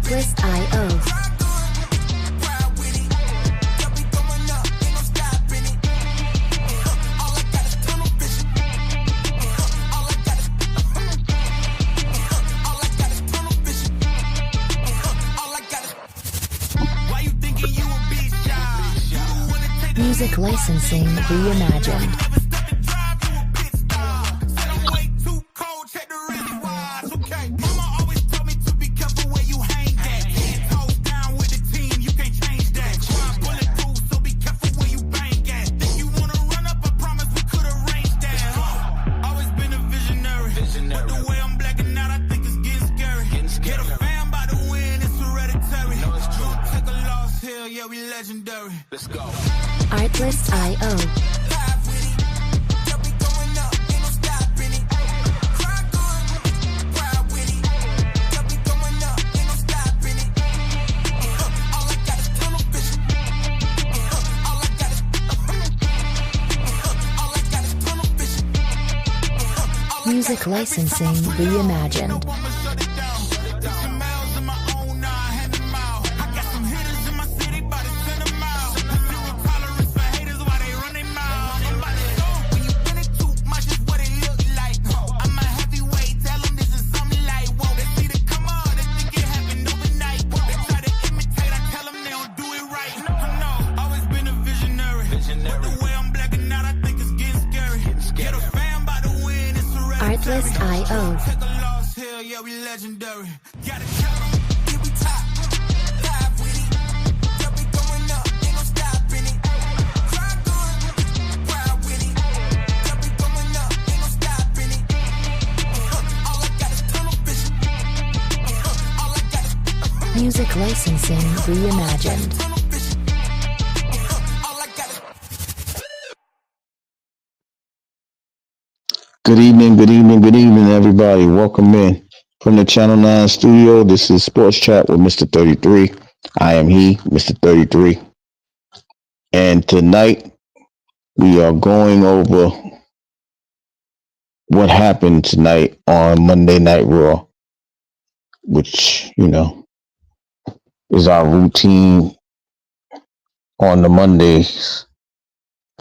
Artlist.io. Music licensing reimagined. Let's go. Artlist.io. Music licensing reimagined. Artlist.io. Music licensing reimagined. Good evening, good evening, good evening, everybody. Welcome in from the Channel 9 studio. This is Sports Chat with Mr. 33. I am he, Mr. 33. And tonight we are going over what happened tonight on Monday Night Raw, which, is our routine on the Mondays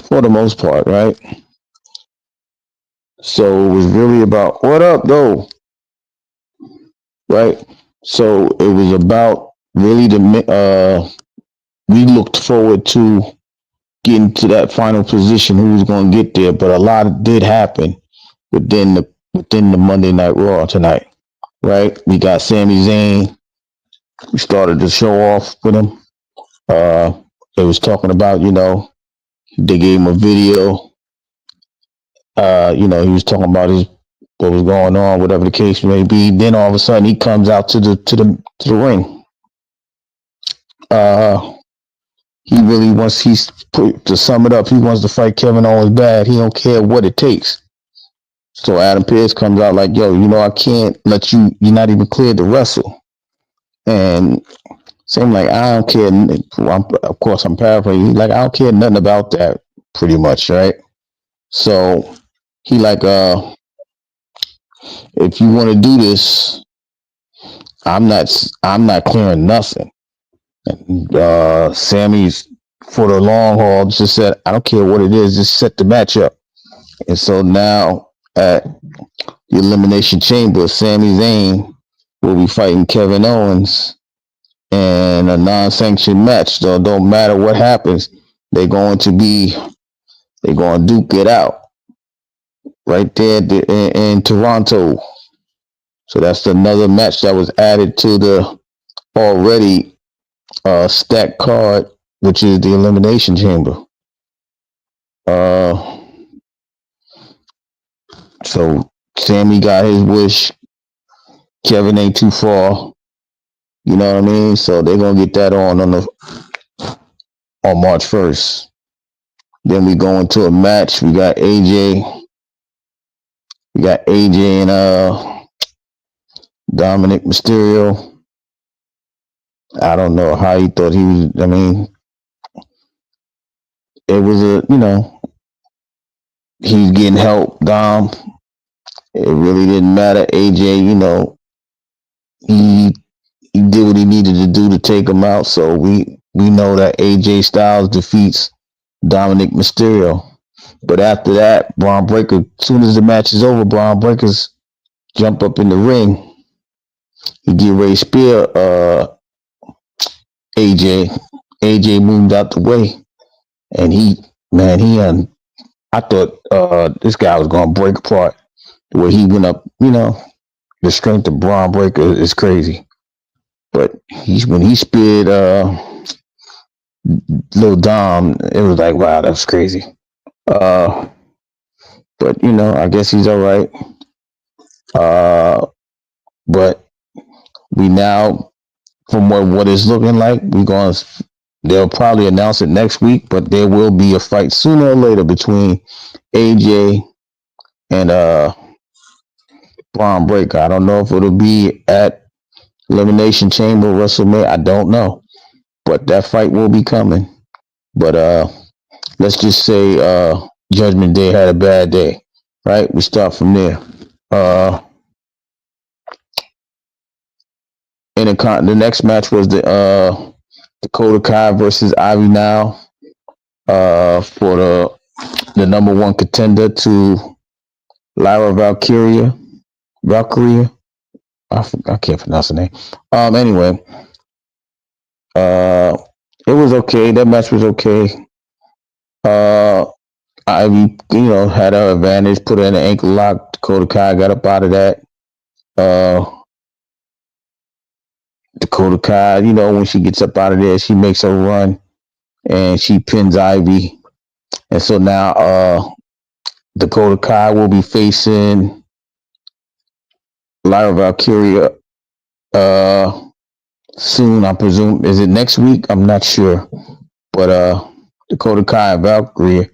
for the most part, right? So it was really about what up, though, right? So it was about really we looked forward to getting to that final position, who was going to get there, but a lot did happen within the Monday Night Raw tonight, right? We got Sami Zayn. We started the show off with him. They was talking about, they gave him a video. He was talking about what was going on, whatever the case may be. Then all of a sudden he comes out to the ring. He really wants, to sum it up, he wants to fight Kevin Owens bad. He don't care what it takes. So Adam Pearce comes out like, yo, I can't let you're not even cleared to wrestle. And same like, I don't care. Of course, I'm paraphrasing. Like, I don't care nothing about that, pretty much, right? So he like, if you want to do this, I'm not clearing nothing. And Sammy's for the long haul just said, I don't care what it is, just set the match up. And so now at the Elimination Chamber, Sami Zayn will be fighting Kevin Owens in a non-sanctioned match. So it don't matter what happens, they're going to duke it out right there in Toronto. So that's another match that was added to the already stacked card, which is the Elimination Chamber. So Sammy got his wish. Kevin ain't too far. You know what I mean? So they're gonna get that on March 1st. Then we go into a match. We got AJ. And Dominic Mysterio. I don't know how he thought he was. I mean, it was he's getting help, Dom. It really didn't matter. AJ, he he did what he needed to do to take him out. So we know that AJ Styles defeats Dominic Mysterio. But after that, Braun Breaker, as soon as the match is over, Braun Breaker's jump up in the ring. He get ready to spear AJ. AJ moved out the way, and I thought this guy was gonna break apart. The way he went up, the strength of Braun Breaker is crazy. But when he speared Lil Dom, it was like, wow, that's crazy. But I guess he's all right. But we now, from what it's looking like, they'll probably announce it next week. But there will be a fight sooner or later between AJ and Braun Breaker. I don't know if it'll be at Elimination Chamber, WrestleMania. I don't know, but that fight will be coming. But let's just say Judgment Day had a bad day, right? We start from there. The next match was the Dakota Kai versus Ivy Nile for the number one contender to Lyra Valkyria. I can't pronounce the name. Anyway, it was okay. That match was okay. Ivy, had her advantage, put her in an ankle lock. Dakota Kai got up out of that. Dakota Kai, when she gets up out of there, she makes her run and she pins Ivy. And so now Dakota Kai will be facing Lyra Valkyria soon, I presume. Is it next week? I'm not sure. But Dakota Kai and Valkyria,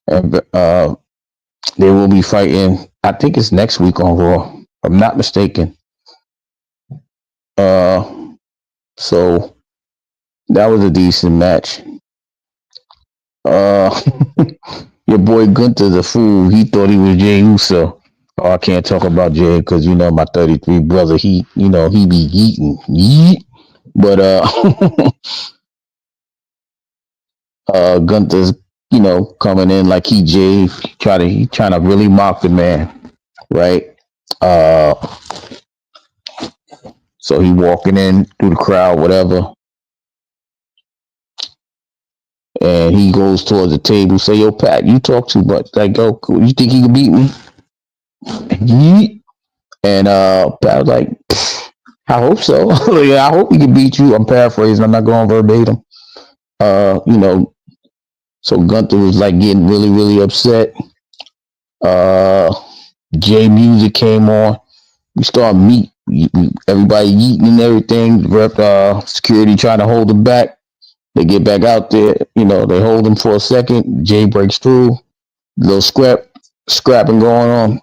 they will be fighting. I think it's next week on Raw, if I'm not mistaken. So that was a decent match. Your boy Gunther's a fool. He thought he was Jey Uso. Oh, I can't talk about Jey because my 33 brother. He be eating. Yeet. But Gunther's coming in like he Jey. He trying to really mock the man, right? So he walking in through the crowd, whatever. And he goes towards the table, say, yo, Pat, you talk too much. Like, yo, you think he can beat me? And Pat was like, I hope so. I hope he can beat you. I'm paraphrasing. I'm not going verbatim. So Gunther was like getting really, really upset. Jey music came on. We started everybody yeeting and everything. Security trying to hold him back. They get back out there. They hold him for a second. Jey breaks through. Little scrapping going on.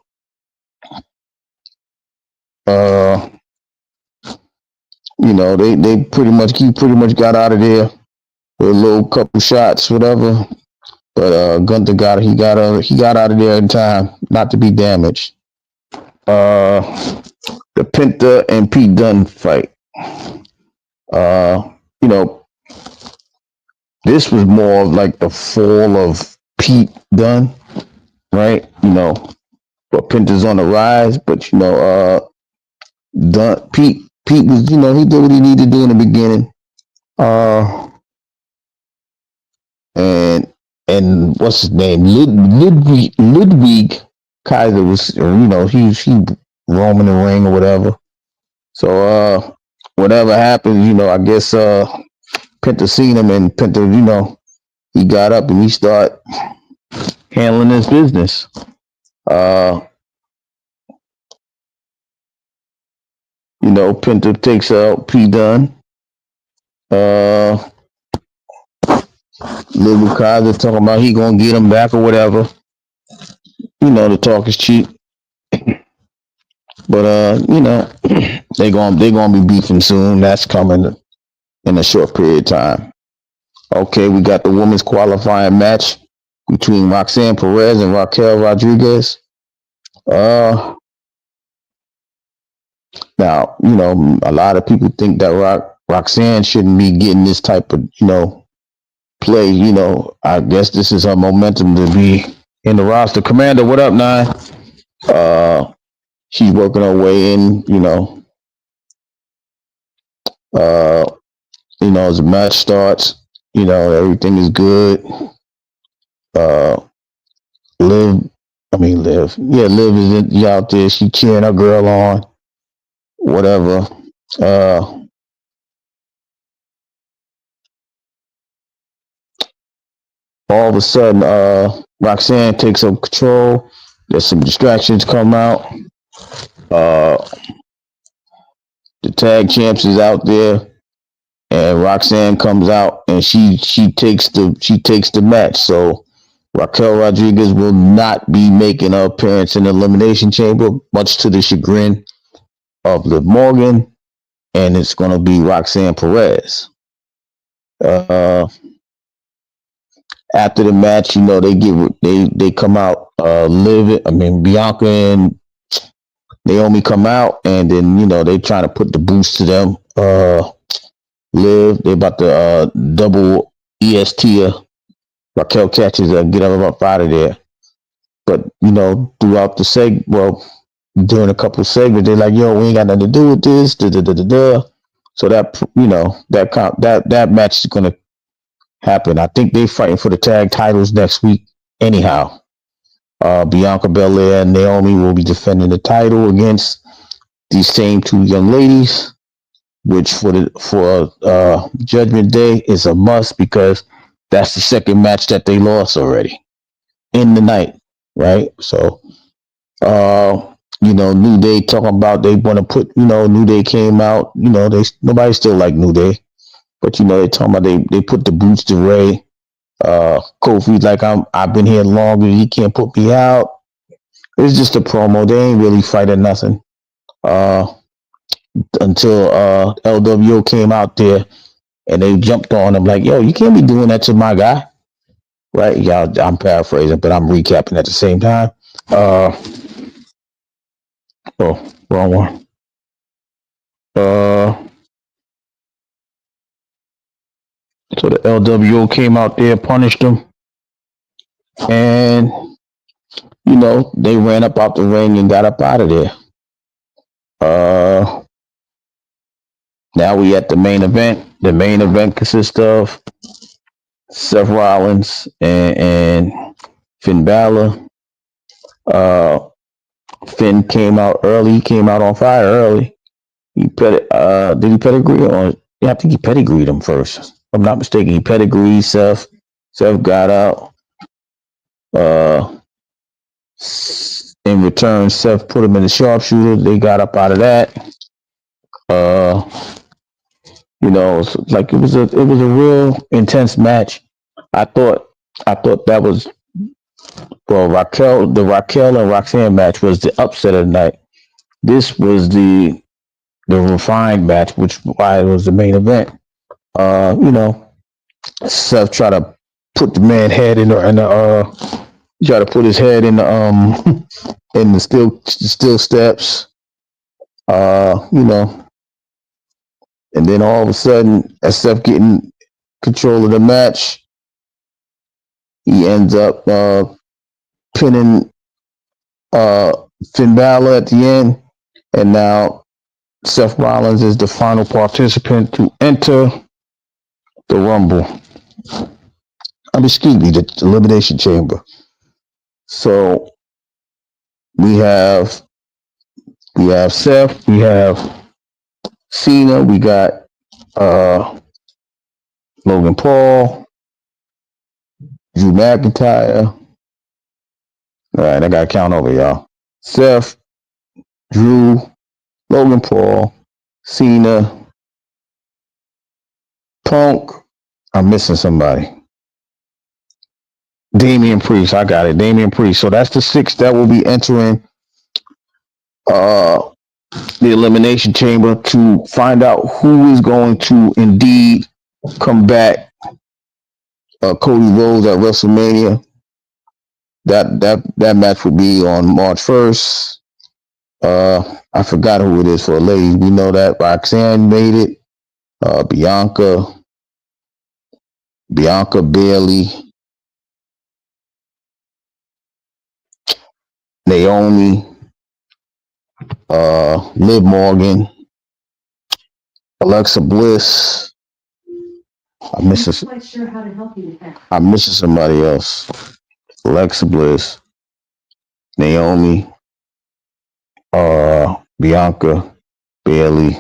They pretty much got out of there with a little couple shots, whatever. But Gunther got out of there in time, not to be damaged. The Penta and Pete Dunne fight. This was more of like the fall of Pete Dunne, right? But Penta's on the rise, but Pete was, he did what he needed to do in the beginning. And what's his name? Ludwig Kaiser was, he roaming the ring or whatever. So whatever happened, I guess Penta seen him, and Penta, he got up and he started handling his business. Penta takes out P Dunne. Little Kaiser talking about he gonna get him back or whatever. The talk is cheap. But they gonna be beefing soon. That's coming in a short period of time. Okay, we got the women's qualifying match between Roxanne Perez and Raquel Rodriguez. Now, a lot of people think that Roxanne shouldn't be getting this type of, play. I guess this is her momentum to be in the roster. Commander, what up, Nine? Uh, she's working her way in. Uh, as the match starts, everything is good. Uh, Liv, Liv. Yeah, Liv is out there. She cheering her girl on. Whatever. Uh, all of a sudden, Roxanne takes up control. There's some distractions come out. Uh, the tag champs is out there, and Roxanne comes out, and she takes the match. So Raquel Rodriguez will not be making an appearance in the Elimination Chamber, much to the chagrin of Liv Morgan, and it's going to be Roxanne Perez. Uh, After the match, they come out. Bianca and Naomi come out, and then they trying to put the boost to them. Liv, they about to double EST her. Raquel catches her, get her up out of there. But throughout during a couple of segments, they're like, "Yo, we ain't got nothing to do with this." Da, da, da, da, da. So that match is gonna happen. I think they fighting for the tag titles next week. Anyhow, Bianca Belair and Naomi will be defending the title against these same two young ladies, which for Judgment Day is a must because that's the second match that they lost already in the night, right? So, New Day talking about they want to put, New Day came out, nobody still like New Day, but they talking about they put the boots to Ray. Kofi's like, I've been here longer, he can't put me out. It's just a promo. They ain't really fighting nothing. Until LWO came out there and they jumped on him like, "Yo, you can't be doing that to my guy." Right? Yeah, I'm paraphrasing, but I'm recapping at the same time. Wrong one. So the LWO came out there, punished them, and they ran up out the ring and got up out of there. Now we at the main event. The main event consists of Seth Rollins and Finn Balor. Finn came out early. He came out on fire early. Did he pedigree or? Yeah, I think he pedigreed him first. If I'm not mistaken. He pedigreed Seth. Seth got out. In return, Seth put him in the sharpshooter. They got up out of that. It was a real intense match. I thought that was the Raquel and Roxanne match was the upset of the night. This was the refined match, which why it was the main event. Seth tried to put the man head in the try to put his head in the in the steel steps. And then all of a sudden, as Seth getting control of the match, he ends up pinning Finn Balor at the end, and now Seth Rollins is the final participant to enter the Rumble. Excuse me, the Elimination Chamber. So we have Seth, we have Cena, we got Logan Paul, Drew McIntyre. All right, I gotta count over y'all. Seth, Drew, Logan Paul, Cena, Punk. I'm missing somebody. Damian Priest. I got it. Damian Priest. So that's the 6 that will be entering the Elimination Chamber to find out who is going to indeed combat Cody Rhodes at WrestleMania. That match will be on March 1st. I forgot who it is for a lady. We know that Roxanne made it. Bianca, Bianca Bailey, Naomi, Liv Morgan, Alexa Bliss. I'm missing. I'm missing somebody else. Alexa Bliss, Naomi, Bianca Bailey,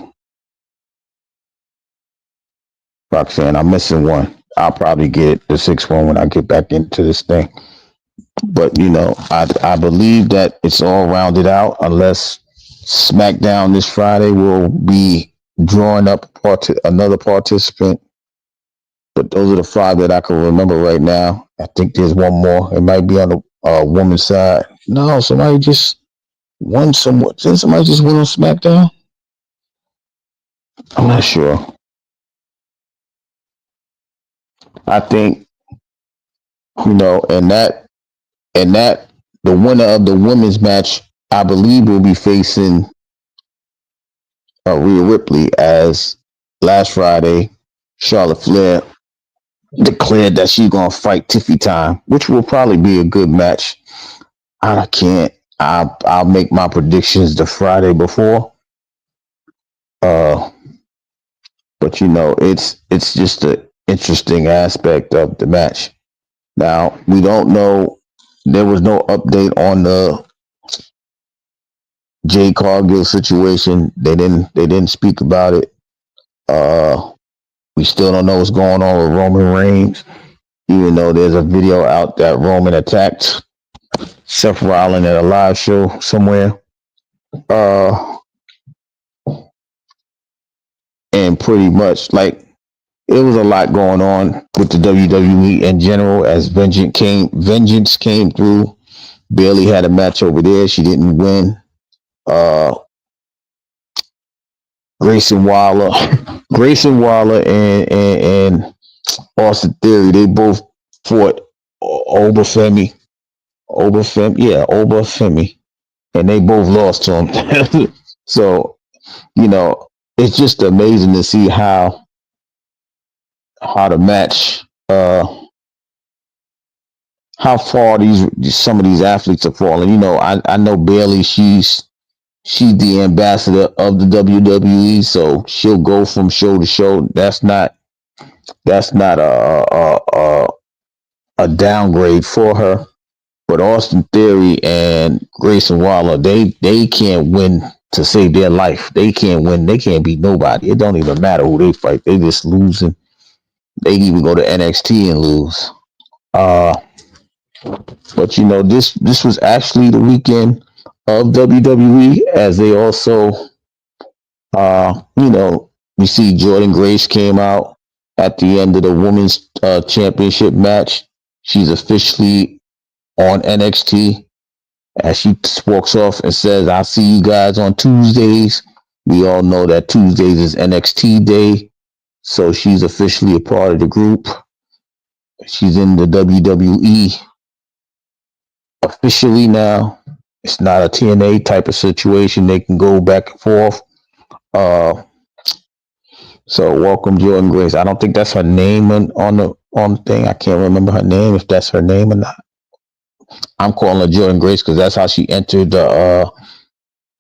Roxanne. I'm missing one. I'll probably get the sixth one when I get back into this thing. But I believe that it's all rounded out unless SmackDown this Friday will be drawing up another participant. But those are the five that I can remember right now. I think there's one more. It might be on the woman's side. No, somebody just won somewhat. Didn't somebody just win on SmackDown? I'm not sure. I think and that the winner of the women's match, I believe, will be facing Rhea Ripley, as last Friday Charlotte Flair declared that she's gonna fight Tiffy Time, which will probably be a good match. I can't. I'll make my predictions the Friday before. Uh, but it's just an interesting aspect of the match. Now we don't know. There was no update on the Jade Cargill situation. They didn't speak about it. We still don't know what's going on with Roman Reigns, even though there's a video out that Roman attacked Seth Rollins at a live show somewhere. And pretty much, like, it was a lot going on with the WWE in general as Vengeance came through. Bayley had a match over there. She didn't win. Grayson Waller, and Austin Theory, they both fought Obafemi, and they both lost to him. So it's just amazing to see how the match, how far some of these athletes have fallen. I know Bayley. She's the ambassador of the WWE, so she'll go from show to show. That's not a downgrade for her. But Austin Theory and Grayson Waller, they can't win to save their life. They can't win. They can't beat nobody. It don't even matter who they fight. They just losing. They even go to NXT and lose. But this was actually the weekend of WWE, as they also, we see Jordan Grace came out at the end of the women's championship match. She's officially on NXT, as she walks off and says, "I'll see you guys on Tuesdays." We all know that Tuesdays is NXT day, so she's officially a part of the group. She's in the WWE officially now. It's not a TNA type of situation. They can go back and forth. So welcome Jordan Grace. I don't think that's her name on the thing. I can't remember her name, if that's her name or not. I'm calling her Jordan Grace because that's how she entered the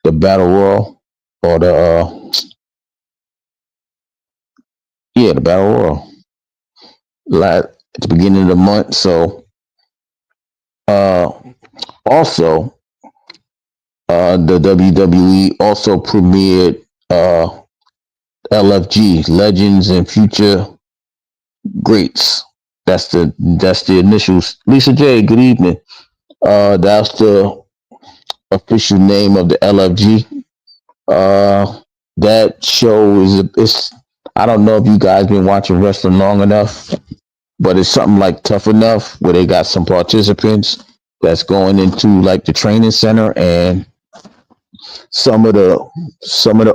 Battle Royal, or the Battle Royal at the beginning of the month. So also, the WWE also premiered LFG, Legends and Future Greats. That's the initials. Lisa J, good evening. That's the official name of the LFG. That show is I don't know if you guys been watching wrestling long enough, but it's something like Tough Enough, where they got some participants that's going into like the training center, and some of the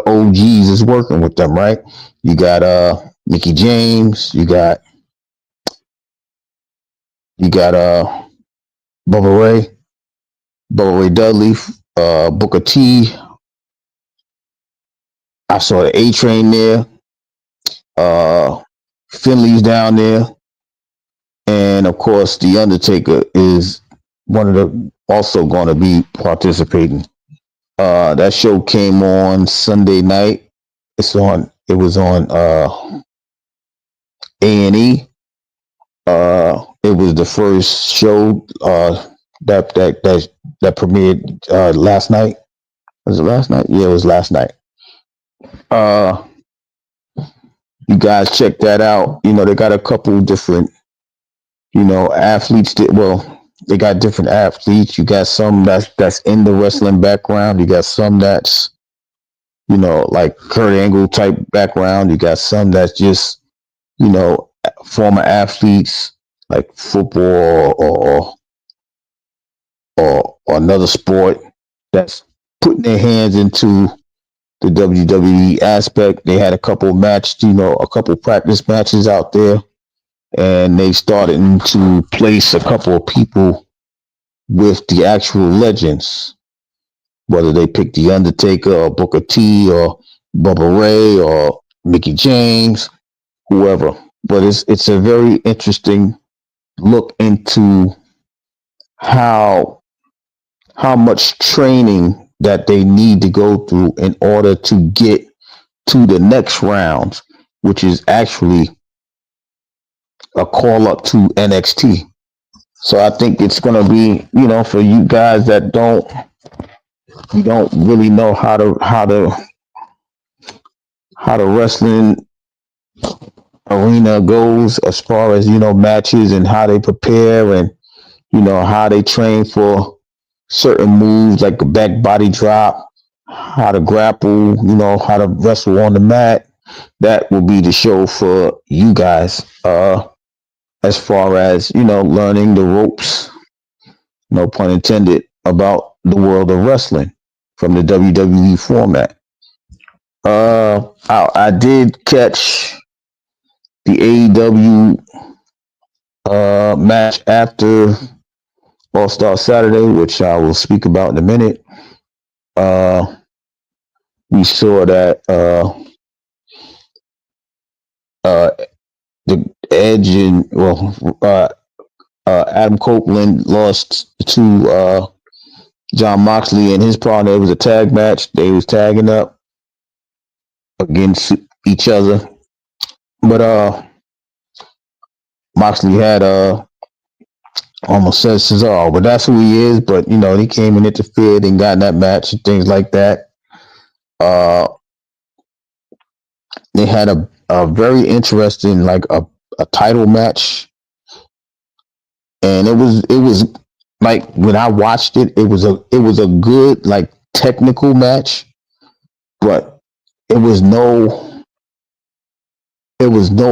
OGs is working with them, right? You got Mickey James, you got Bubba Ray Dudley, Booker T, I saw the A Train there. Uh, Finley's down there, and of course, the Undertaker is one of the also going to be participating. That show came on Sunday night. It's on. It was on A&E. It was the first show that premiered last night. Was it last night? Yeah, it was last night. Uh, you guys check that out. You know, they got a couple different, athletes that, well, they got different athletes. You got some that's in the wrestling background. You got some that's, like Kurt Angle type background. You got some that's just, former athletes like football or another sport that's putting their hands into the WWE aspect. They had a couple a couple practice matches out there, and they started to place a couple of people with the actual legends, whether they pick The Undertaker or Booker T or Bubba Ray or Mickey James, whoever. But it's a very interesting look into how much training that they need to go through in order to get to the next round, which is actually a call up to NXT. So I think it's going to be, for you guys that don't really know how the wrestling arena goes as far as, matches and how they prepare and, how they train for certain moves like a back body drop, how to grapple, how to wrestle on the mat. That will be the show for you guys. As far as, learning the ropes, no pun intended, about the world of wrestling from the WWE format. I did catch the AEW match after All Star Saturday, which I will speak about in a minute. We saw that the Edge and Adam Copeland lost to John Moxley and his partner. It was a tag match. They was tagging up against each other, but Moxley had almost said Cesaro, but that's who he is. But he came and interfered and got in that match and things like that. They had a very interesting, like a title match, and it was like when I watched it, it was a good, like, technical match, but it was no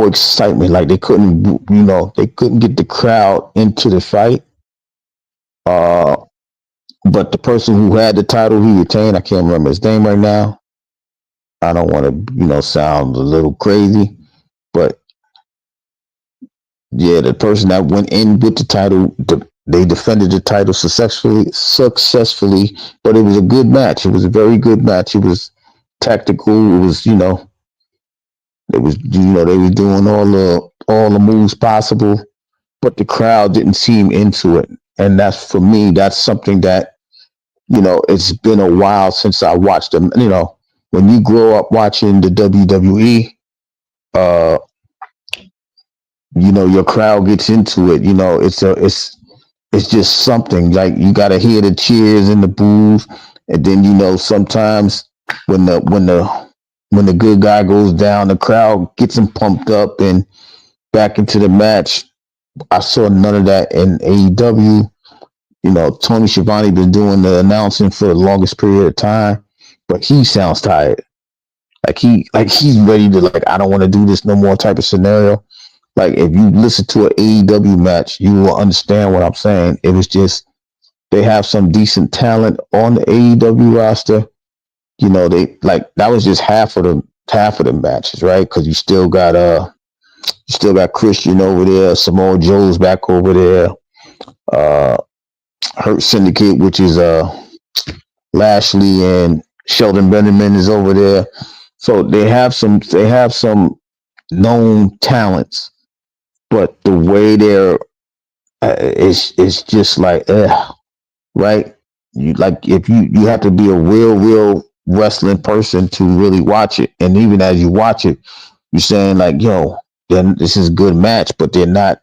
excitement. Like they couldn't get the crowd into the fight. But the person who had the title, he retained. I can't remember his name right now. I don't want to, sound a little crazy, but yeah, the person that went in with the title, they defended the title successfully. But it was a good match. It was a very good match. It was tactical. It was, they was doing all the moves possible, but the crowd didn't seem into it. And that's, for me, that's something that, it's been a while since I watched them. When you grow up watching the WWE, your crowd gets into it. It's just something, like, you got to hear the cheers and the boos, and then sometimes when the good guy goes down, the crowd gets him pumped up and back into the match. I saw none of that in AEW. Tony Schiavone been doing the announcing for the longest period of time, but he sounds tired. Like he's ready to, like, I don't want to do this no more type of scenario. Like, if you listen to an AEW match, you will understand what I'm saying. It was just, they have some decent talent on the AEW roster. They, like, that was just half of the matches, right? Because you still got Christian over there, Samoa Joe's back over there, Hurt Syndicate, which is Lashley and Shelton Benjamin is over there. So they have some known talents, but the way they're it's just like right. You like if you have to be a real wrestling person to really watch it, and even as you watch it, you're saying like, yo, then this is a good match, but they're not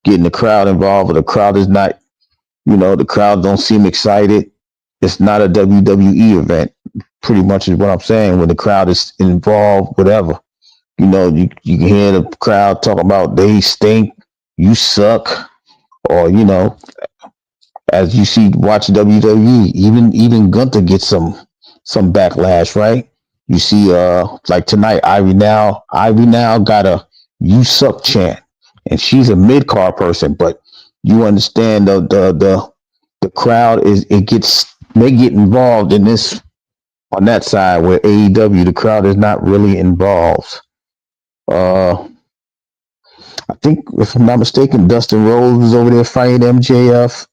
getting the crowd involved, or the crowd is not, the crowd don't seem excited. It's not a WWE event. Pretty much is what I'm saying. When the crowd is involved, whatever, you can hear the crowd talking about they stink, you suck, or as you see watch WWE, even Gunther gets some backlash, right? You see, like tonight, Ivy now got a "you suck" chant, and she's a mid card person, but you understand the crowd is it gets they get involved in this on that side where AEW the crowd is not really involved. Uh, I think if I'm not mistaken, Dustin Rhodes was over there fighting MJF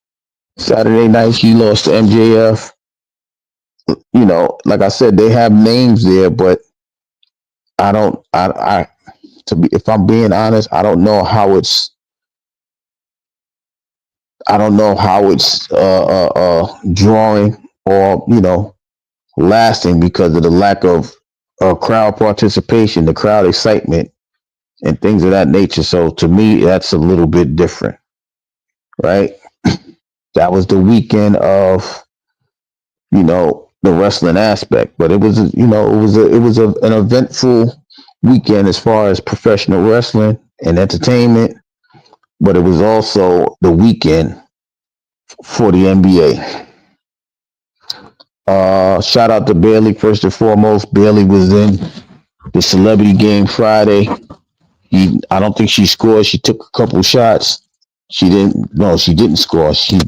Saturday night. He lost to MJF. Like I said, they have names there, but I don't. To be, if I'm being honest, I don't know how it's. I don't know how it's drawing or lasting because of the lack of crowd participation, the crowd excitement, and things of that nature. So to me, that's a little bit different, right? That was the weekend of the wrestling aspect, but it was an eventful weekend as far as professional wrestling and entertainment, but it was also the weekend for the NBA. Shout out to Bailey first and foremost. Bailey was in the celebrity game Friday. I don't think she scored. She took a couple shots. She didn't. No, she didn't score. She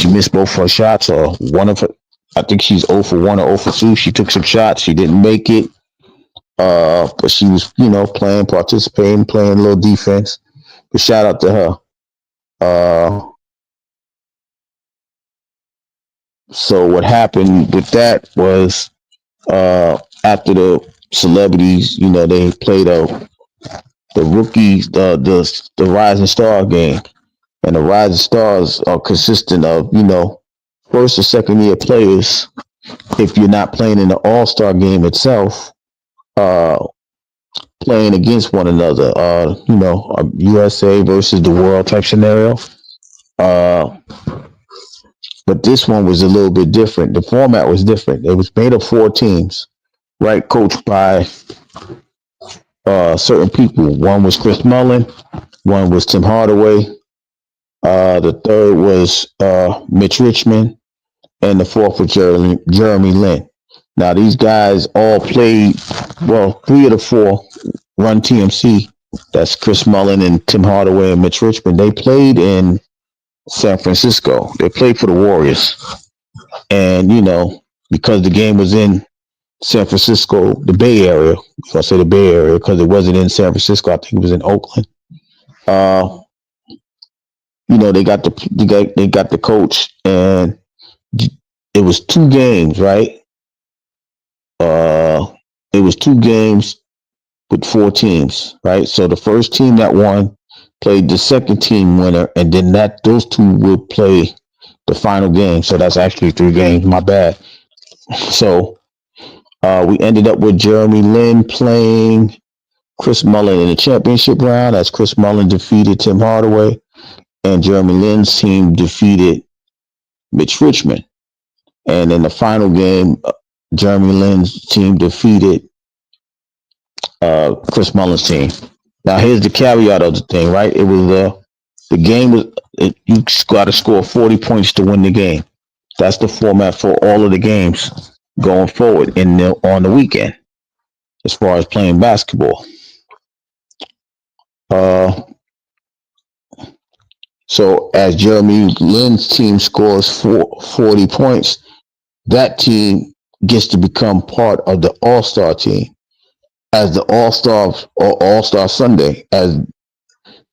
missed both her shots, or one of her. I think she's 0 for 1 or 0 for 2. She took some shots. She didn't make it. But she was, playing, participating, playing a little defense. But shout out to her. So what happened with that was after the celebrities, they played the rookies, the Rising Star game, and the Rising Stars are consistent of first or second year players. If you're not playing in the All Star game itself, uh, playing against one another, a USA versus the world type scenario. Uh, but this one was a little bit different. The format was different. It was made of 4 teams, right? Coached by certain people. One was Chris Mullin, one was Tim Hardaway, the third was Mitch Richmond, and the fourth was Jeremy Lin. Now these guys all played. Well, 3 of the 4 run TMC. That's Chris Mullin and Tim Hardaway and Mitch Richmond. They played in San Francisco. They played for the Warriors, and because the game was in San Francisco, the Bay Area. I say the Bay Area because it wasn't in San Francisco. I think it was in Oakland. They got the coach, and it was 2 games, right? It was 2 games with 4 teams, right? So the first team that won played the second team winner, and then those 2 would play the final game. So that's actually 3 games. My bad. So we ended up with Jeremy Lin playing Chris Mullin in the championship round, as Chris Mullin defeated Tim Hardaway, and Jeremy Lin's team defeated Mitch Richmond. And in the final game, Jeremy Lin's team defeated Chris Mullin's team. Now here's the caveat of the thing, right? It was the game was you got to score 40 points to win the game. That's the format for all of the games going forward on the weekend, as far as playing basketball. So as Jeremy Lin's team scores 40 points, that team gets to become part of the All-Star team as the All-Star or All-Star Sunday, as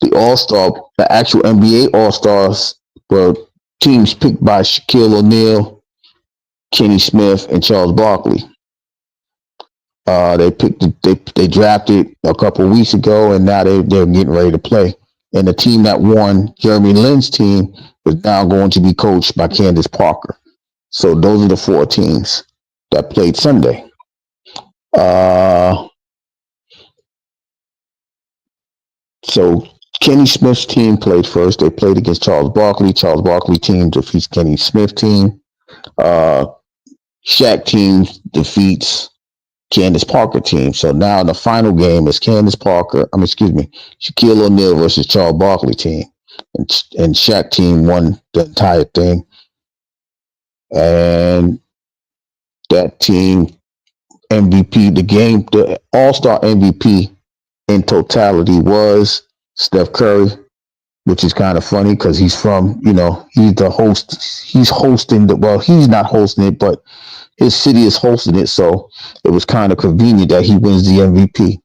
the actual NBA All-Stars were teams picked by Shaquille O'Neal, Kenny Smith, and Charles Barkley. They drafted a couple of weeks ago, and now they're getting ready to play. And the team that won, Jeremy Lin's team, is now going to be coached by Candace Parker. So those are the four teams that played Sunday. So Kenny Smith's team played first. They played against Charles Barkley. Charles Barkley team defeats Kenny Smith team. Shaq team defeats Candace Parker team. So now the final game is Shaquille O'Neal versus Charles Barkley team. And Shaq team won the entire thing. And that team MVP, the All-Star MVP in totality was Steph Curry, which is kind of funny because he's he's the host. He's hosting he's not hosting it, but his city is hosting it. So it was kind of convenient that he wins the MVP.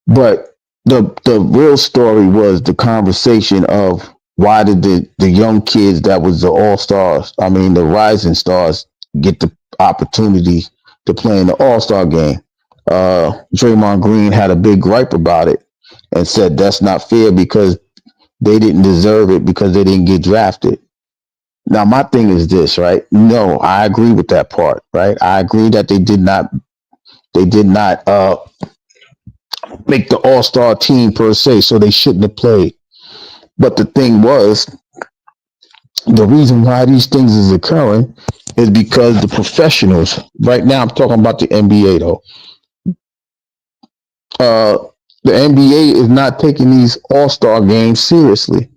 But the real story was the conversation of why did the young kids that was the all-stars, the rising stars, get the opportunity to play in the all-star game. Draymond Green had a big gripe about it and said that's not fair because they didn't deserve it because they didn't get drafted. Now, my thing is this, right? No, I agree with that part, right? I agree that they did not make the all-star team per se, so they shouldn't have played. But the thing was, the reason why these things is occurring is because the professionals, right now I'm talking about the NBA though, the NBA is not taking these all-star games seriously,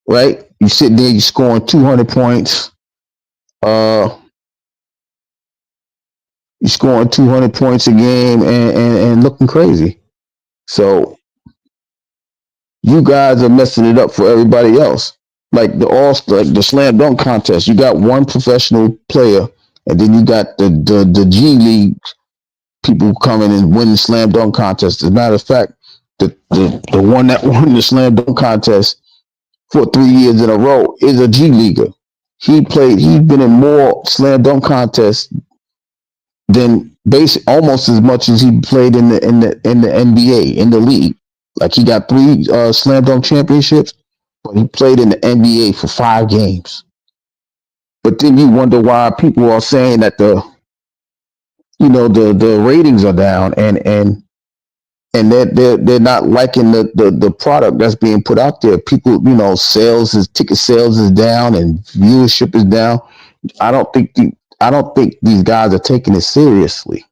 right? You sit there, you scoring 200 points, you're scoring 200 points a game and looking crazy. So you guys are messing it up for everybody else. Like the slam dunk contest, you got one professional player, and then you got the G League people coming and winning slam dunk contest. As a matter of fact, the one that won the slam dunk contest for 3 years in a row is a G Leaguer. He's been in more slam dunk contests than almost as much as he played in the NBA, in the league. Like he got 3 slam dunk championships, but he played in the NBA for 5 games. But then you wonder why people are saying that the ratings are down and they're not liking the product that's being put out there. People, ticket sales is down and viewership is down. I don't think these guys are taking it seriously.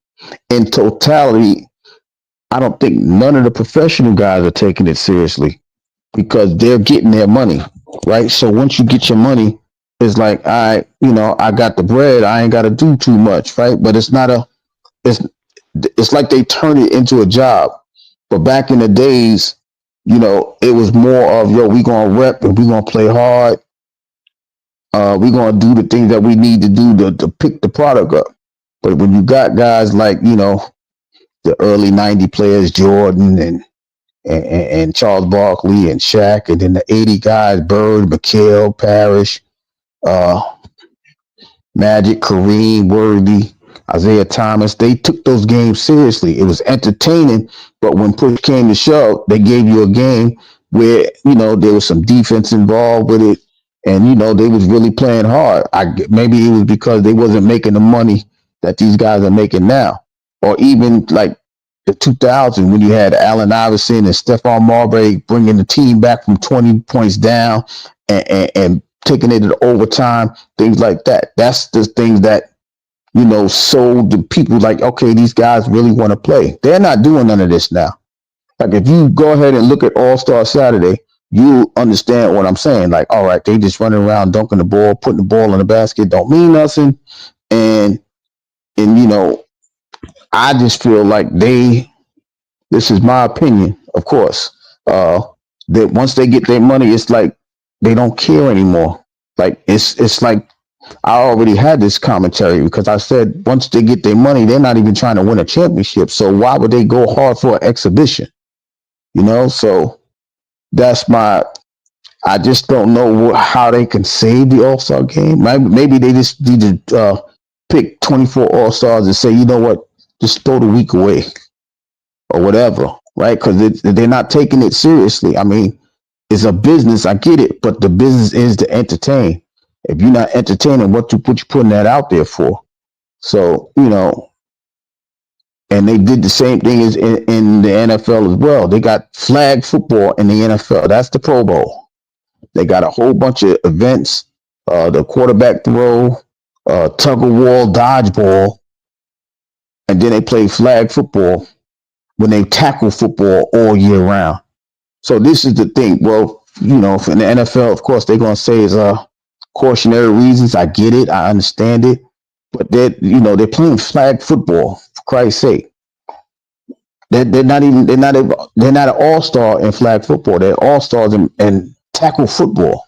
In totality, I don't think none of the professional guys are taking it seriously because they're getting their money, right? So once you get your money, it's like I got the bread. I ain't got to do too much, right? But it's like they turn it into a job. But back in the days, it was more of, we going to rep and we going to play hard. We going to do the things that we need to do to pick the product up. But when you got guys like, the early 90 players, Jordan and Charles Barkley and Shaq, and then the 80 guys, Bird, McHale, Parrish, Magic, Kareem, Worthy, Isaiah Thomas, they took those games seriously. It was entertaining, but when push came to shove, they gave you a game where, there was some defense involved with it, and, they was really playing hard. Maybe it was because they wasn't making the money that these guys are making now. Or even like the 2000 when you had Allen Iverson and Stephon Marbury bringing the team back from 20 points down and taking it to overtime, things like that. That's the things that, sold the people like, okay, these guys really want to play. They're not doing none of this now. Like if you go ahead and look at All-Star Saturday, you understand what I'm saying. Like, all right, they just running around dunking the ball, putting the ball in the basket, don't mean nothing. And I just feel like this is my opinion, of course, that once they get their money, it's like they don't care anymore. Like it's like I already had this commentary because I said once they get their money, they're not even trying to win a championship. So why would they go hard for an exhibition? So that's I just don't know how they can save the All-Star game. Maybe they just need to pick 24 All Stars and say, you know what, just throw the week away or whatever, right? Because they're not taking it seriously. I mean, it's a business. I get it, but the business is to entertain. If you're not entertaining, what you putting that out there for? So and they did the same thing as in the NFL as well. They got flag football in the NFL. That's the Pro Bowl. They got a whole bunch of events, the quarterback throw, tug of war, dodgeball, and then they play flag football when they tackle football all year round. So this is the thing. Well, in the NFL, of course, they're gonna say is cautionary reasons. I get it, I understand it, but they're playing flag football for Christ's sake. They're not even they're not an all star in flag football. They're all stars in tackle football.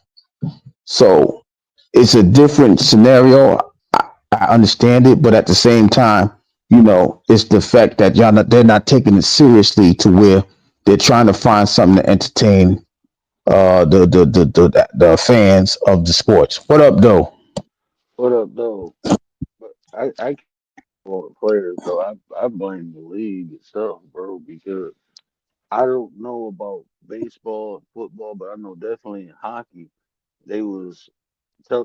So it's a different scenario. I understand it, but at the same time, it's the fact that they're not taking it seriously to where they're trying to find something to entertain the fans of the sports. What up, though? What up, though? But I can't blame the players though. I blame the league itself, bro, because I don't know about baseball and football, but I know definitely in hockey they was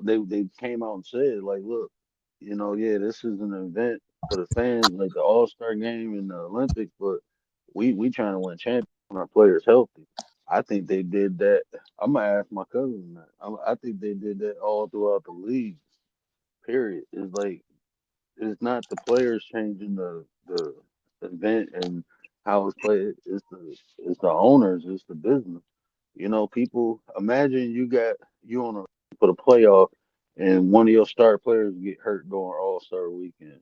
they came out and said like, look, yeah, this is an event for the fans, like the All Star game and the Olympics, but we trying to win champions when our players healthy. I think they did that. I'm gonna ask my cousin that. I think they did that all throughout the league. Period. It's like it's not the players changing the event and how it's played. It's the owners. It's the business. People. Imagine you on a for the playoff, and one of your star players get hurt during All Star weekend.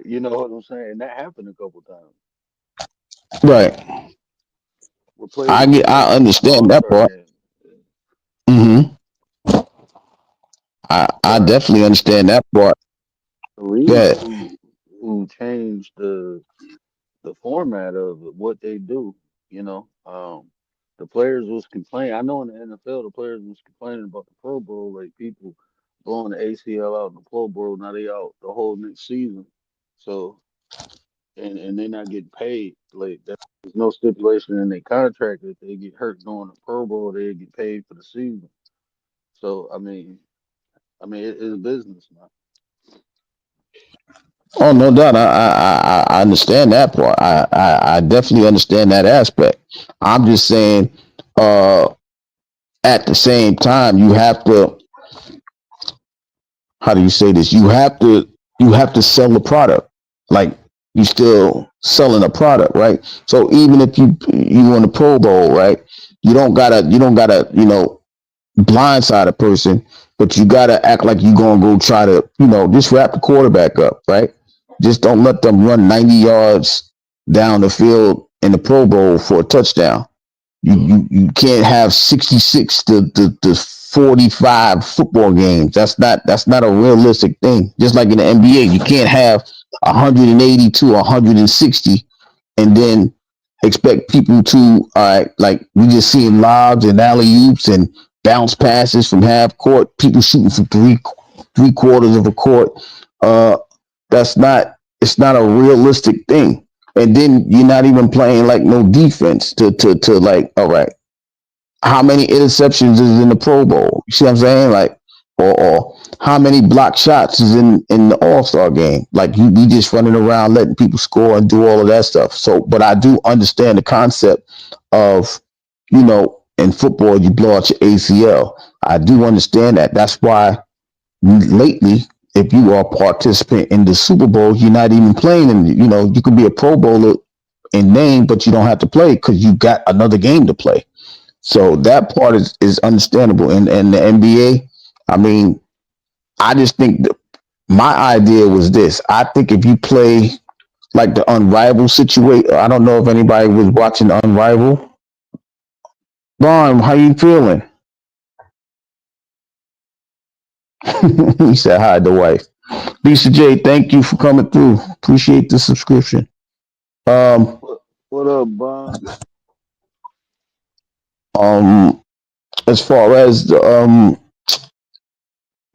You know what I'm saying? That happened a couple times Right. where players get hurt I during the understand All that Star part. game. hmm I But definitely understand that part. the league That who changed the format of it, what they do. You know, the players was complaining. I know in the NFL, the players was complaining about the Pro Bowl, like people blowing the ACL out in the Pro Bowl. Now they out the whole next season. So and they're not getting paid. Like there's no stipulation in their contract that they get hurt during the Pro Bowl, they get paid for the season. So I mean, it's business now. Oh, no doubt. I understand that part. I definitely understand that aspect. I'm just saying, uh, at the same time, you have to. How do you say this? You have to sell the product. Like you still selling a product, right? So even if you win the Pro Bowl, right? You don't gotta blindside a person, but you gotta act like you gonna go try to just wrap the quarterback up, right? Just don't let them run 90 yards down the field in the Pro Bowl for a touchdown. You can't have 66 to 45 football games. That's not a realistic thing. Just like in the NBA, you can't have 180 to 160 and then expect people to like we just seeing lobs and alley oops and bounce passes from half court, people shooting from three quarters of a court. Uh, that's not it's not a realistic thing. And then you're not even playing like no defense to like, all right, how many interceptions is in the Pro Bowl? You see what I'm saying? Like, or how many block shots is in the All Star game? Like, you be just running around letting people score and do all of that stuff. So, but I do understand the concept of, in football you blow out your ACL. I do understand that. That's why lately, if you are a participant in the Super Bowl, you're not even playing. And you could be a Pro Bowler in name, but you don't have to play because you got another game to play. So that part is understandable. And the NBA, I mean, I just think that my idea was this. I think if you play like the Unrivaled situation, I don't know if anybody was watching Unrivaled. Ron, how you feeling? He said hi to wife. Lisa J, thank you for coming through. Appreciate the subscription. Um, What up, Bond? um, as far as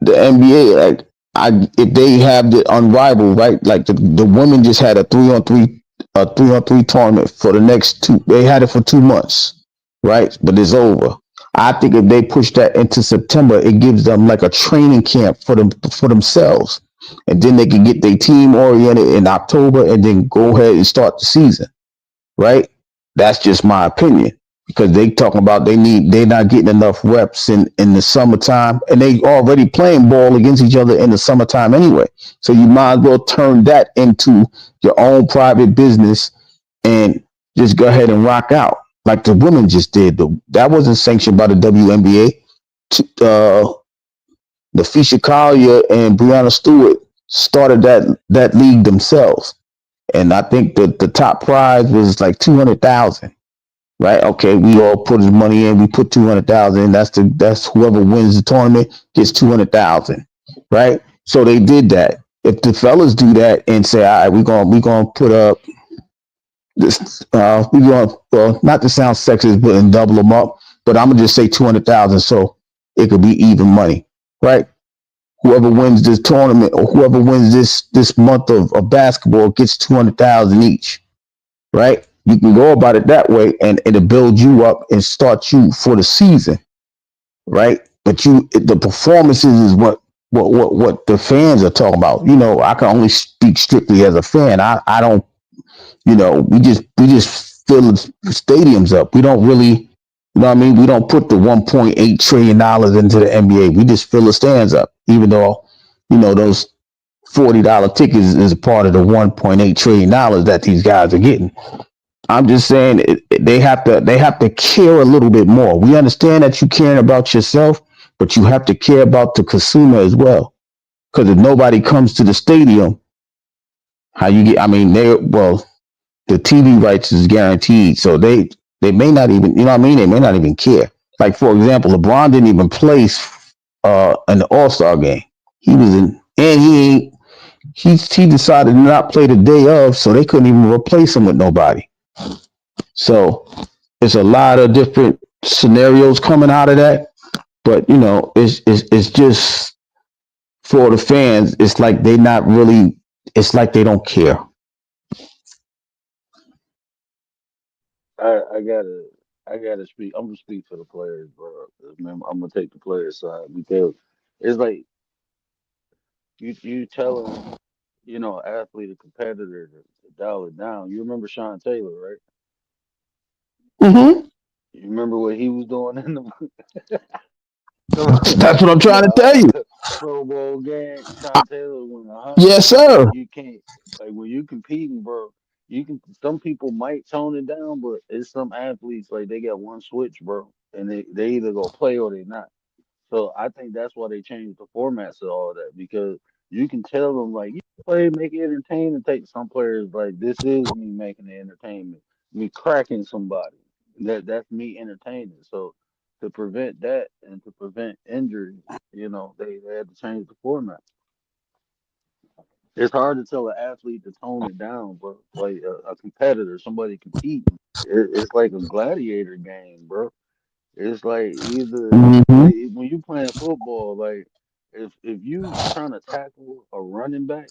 the NBA, like if they have the unrivaled, right? Like the women just had a 3-on-3 tournament for the next two. They had it for 2 months, right? But it's over. I think if they push that into September, it gives them like a training camp for themselves, and then they can get their team oriented in October, and then go ahead and start the season, right? That's just my opinion because they talking about they're not getting enough reps in the summertime, and they already playing ball against each other in the summertime anyway. So you might as well turn that into your own private business and just go ahead and rock out like the women just did. That wasn't sanctioned by the WNBA. The Fisher Collier and Brianna Stewart started that league themselves, and I think the top prize was like 200,000. Right? Okay, we all put his money in. We put 200,000. That's whoever wins the tournament gets 200,000. Right? So they did that. If the fellas do that and say, all right, we gonna put up this, we gonna, well, not to sound sexist, but and double them up. But I'm gonna just say 200,000, so it could be even money, right? Whoever wins this tournament or whoever wins this month of basketball gets 200,000 each, right? You can go about it that way, and it'll build you up and start you for the season, right? But the performances is what the fans are talking about. I can only speak strictly as a fan. I don't, we just fill the stadiums up. We don't really, what I mean? We don't put the $1.8 trillion into the NBA. We just fill the stands up, even though, those $40 tickets is a part of the $1.8 trillion that these guys are getting. I'm just saying they have to care a little bit more. We understand that you caring about yourself, but you have to care about the consumer as well. Because if nobody comes to the stadium, how you get? I mean, the TV rights is guaranteed, so they may not even, you know what I mean? They may not even care. Like for example, LeBron didn't even play an All Star game. He was in, and he decided to not play the day of, so they couldn't even replace him with nobody. So it's a lot of different scenarios coming out of that. But it's just for the fans. It's like they not really. It's like they don't care. I gotta speak. I'm gonna speak for the players, bro. I'm gonna take the players side because it's like you telling athlete, a competitor to dial it down. You remember Sean Taylor, right? Hmm. You remember what he was doing in the come on, That's what I'm the trying to tell you. Pro Bowl game. I, Sean Taylor went 100. yes, Like sir. you can't like when you competing, bro. You can. Some people might tone it down, but it's some athletes like they got one switch, bro, and they either go play or they not. So I think that's why they changed the formats of all that because you can tell them like you play, make it entertaining. And take some players like this is me making the entertainment, me cracking somebody. That's me entertaining. So to prevent that and to prevent injury, they had to change the format. It's hard to tell an athlete to tone it down, bro. Like a competitor, somebody competing. It's like a gladiator game, bro. It's like either Hmm. like when you playing football, like if you trying to tackle a running back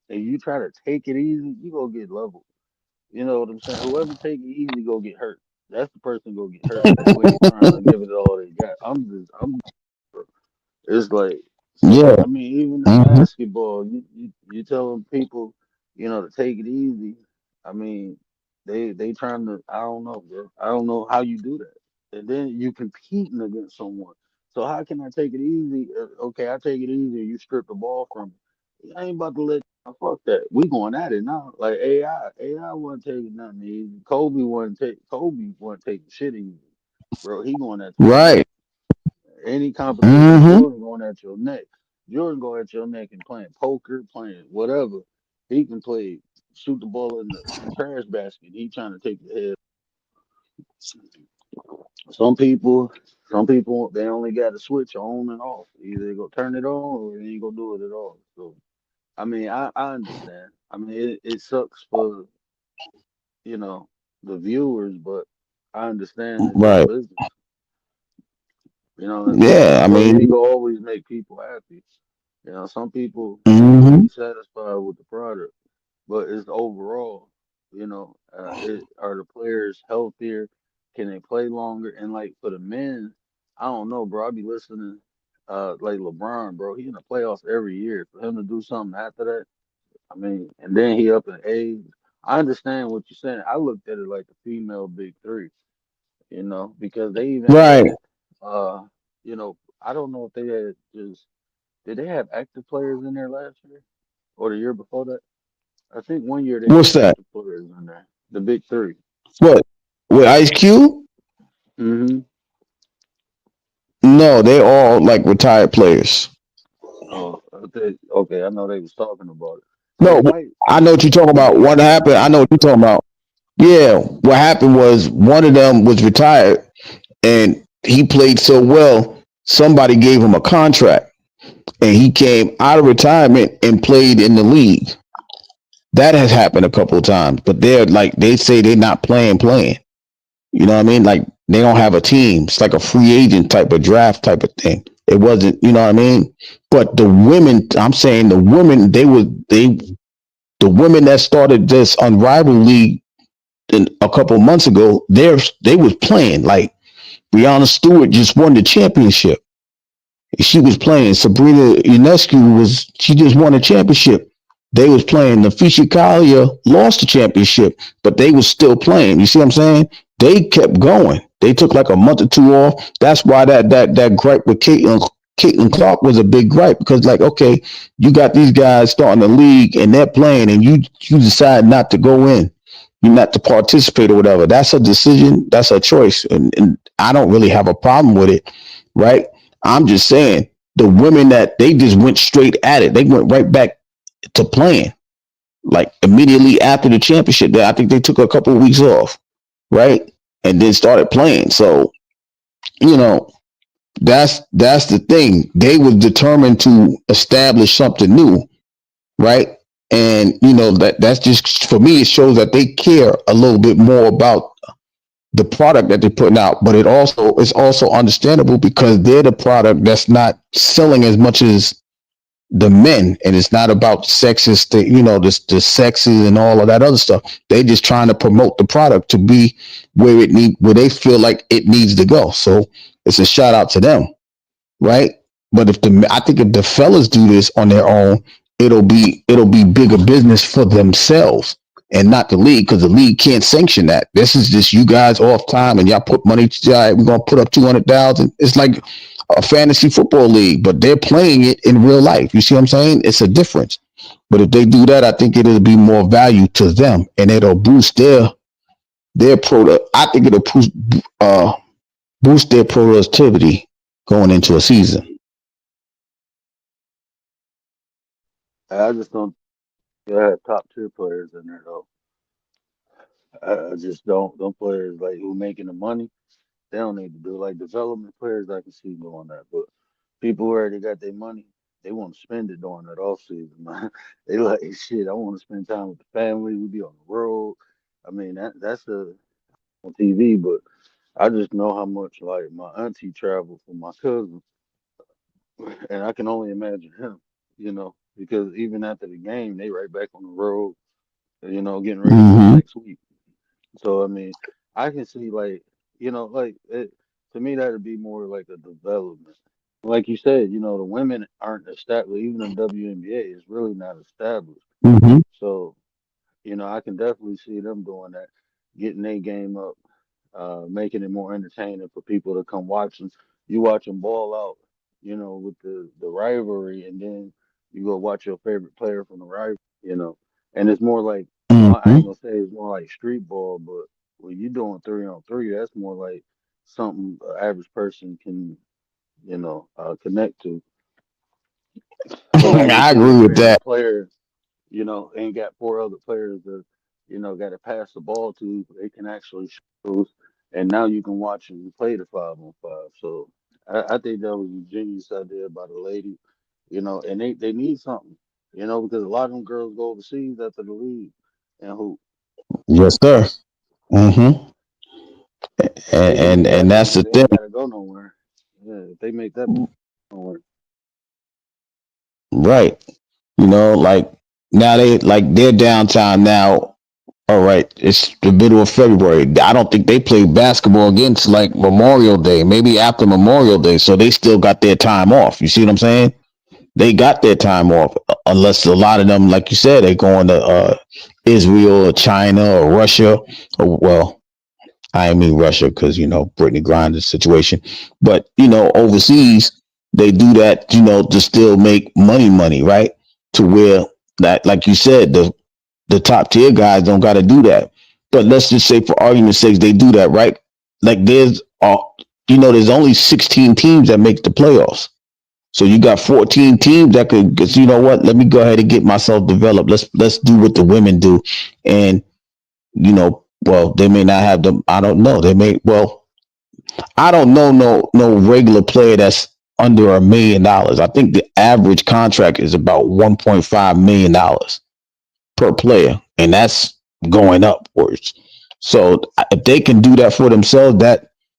and you try to take it easy, you gonna get leveled. You know what I'm saying? Whoever take it easy go get hurt. That's the person go get hurt because they ain't trying to give it all they got. I'm it's like so. Yeah. I mean, even in Hmm. basketball, you telling people, to take it easy. I mean, they trying to. I don't know, bro. I don't know how you do that. And then you competing against someone. So how can I take it easy? Okay, I take it easy. You strip the ball from me. I ain't about to let. Fuck that. We going at it now. Like AI wasn't taking nothing easy. Kobe wasn't taking shit easy, bro. He going at your neck. Right. Any competition, Hmm. Jordan going at your neck. Jordan going at your neck and playing poker, playing whatever. He can play, shoot the ball in the trash basket. He trying to take your head. Some people, some people, they only got to switch on and off. Either they go turn it on or they ain't gonna do it at all. So I mean, I understand. I mean, it sucks for you know the viewers, but I understand it's their Right. business. Yeah. I So you mean, ain't gonna always make people happy. Some people may Hmm. be satisfied with the product, but it's overall, are the players healthier? Can they play longer? And like for the men, I don't know, bro. I be listening, like LeBron, bro. He in the playoffs every year. For him to do something after that, I mean, and then he up in age. I understand what you're saying. I looked at it like the female big three, because they even Right. had, uh, I don't know if they had just did they have active players in there last year or the year before that? I think one year they What's had that? active players in there. The big three. What? With Ice Cube? Mm-hmm. No, they all like retired players. Oh, okay. I know they was talking about it. So No, White, I know what you're talking he about. been What active happened? for a I know what minute you're though. talking about. Yeah, what happened was one of them was retired and he played so well, somebody gave him a contract and he came out of retirement and played in the league. That has happened a couple of times, but they're like they say they're not playing. You know what I mean? Like they don't have a team. It's like a free agent type of draft type of thing. It wasn't, you know what I mean? But the women, I'm saying the women, the women that started this Unrivaled League a couple of months ago, they was playing. Like Brianna Stewart just won the championship. She was playing. Sabrina Ionescu she just won a championship. They was playing. Nafisha Kalia lost the championship, but they was still playing. You see what I'm saying? They kept going. They took like a month or two off. That's why that gripe with Caitlin Clark was a big gripe because like, okay, you got these guys starting the league and they're playing and you decide not to go in, you not to participate or whatever. That's a decision. That's a choice. And I don't really have a problem with it, right? I'm just saying the women that they just went straight at it. They went right back to playing like immediately after the championship. I think they took a couple of weeks off, right, and then started playing. So you know that's the thing. They were determined to establish something new, right? And that's just for me. It shows that they care a little bit more about the product that they're putting out, but it's also understandable because they're the product that's not selling as much as the men, and it's not about sexist, the sexes and all of that other stuff. They just trying to promote the product to be where they feel like it needs to go. So it's a shout out to them, right? But I think if the fellas do this on their own, it'll be bigger business for themselves and not the league because the league can't sanction that. This is just you guys off time and y'all put money. All right, we're gonna put up 200,000. It's like a fantasy football league, but they're playing it in real life. You see what I'm saying? It's a difference. But if they do that, I think it'll be more value to them and it'll boost their product. I think it'll boost their productivity going into a season. I just don't have top tier players in there though. I just don't. Them players like who making the money, they don't need to do like development players. I can see doing that, but people who already got their money, they want to spend it during that off season, man. They like shit. I want to spend time with the family. We be on the road. I mean that's on TV, but I just know how much like my auntie traveled for my cousin, and I can only imagine him. Because even after the game, they right back on the road. Getting ready for the Mm-hmm. next week. So I mean, I can see like like to me that'd be more like a development. Like you said, the women aren't established. Even in WNBA, it's really not established. Mm-hmm. So I can definitely see them doing that, getting their game up, making it more entertaining for people to come watch them. You watch them ball out, with the rivalry, and then you go watch your favorite player from the rivalry, you know. And it's more like, I Mm-hmm. ain't gonna say it's more like street ball, but when you doing 3-on-3, that's more like something an average person can, connect to. But I can I see agree your with favorite that. player ain't got four other players that, got to pass the ball to. They can actually shoot, and now you can watch them play the 5-on-5. So I think that was a genius idea by the lady, and they need something, because a lot of them girls go overseas after the league and who Yes, sir. Mm-hmm. And, they can and make that and that's money. the They thing. ain't got to go nowhere. Yeah, if they make that nowhere. right. Like now they're downtown now. All right, it's the middle of February. I don't think they play basketball again till like Memorial Day, maybe after Memorial Day. So they still got their time off. You see what I'm saying? They got their time off, unless a lot of them, like you said, they're going to Israel or China or Russia. Or, well, I mean Russia because Brittany Grinders situation, but overseas they do that, to still make money, right? To where that, like you said, the top tier guys don't got to do that. But let's just say, for argument's sake, they do that, right? Like there's only 16 teams that make the playoffs. So you got 14 teams that could, 'cause you know what? Let me go ahead and get myself developed. Let's do what the women do, and well, they may not have them. I don't know. They may. Well, I don't know no regular player that's under $1 million. I think the average contract is about $1.5 million per player, and that's going upwards. So if they can do that for themselves,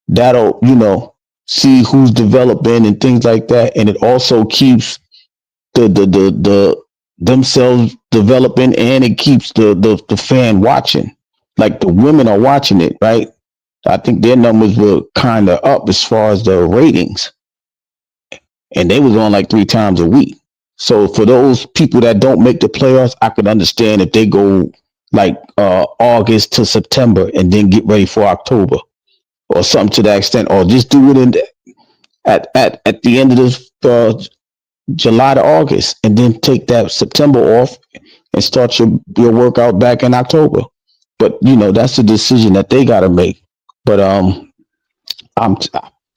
that'll see who's developing and things like that, and it also keeps the themselves developing, and it keeps the fan watching. Like the women are watching it, right? I think their numbers were kind of up as far as the ratings, and they was on like 3 times a week. So for those people that don't make the playoffs, I could understand if they go like August to September and then get ready for October or something to that extent, or just do it at the end of this July to August, and then take that September off and start your workout back in October. But that's a decision that they got to make. But I'm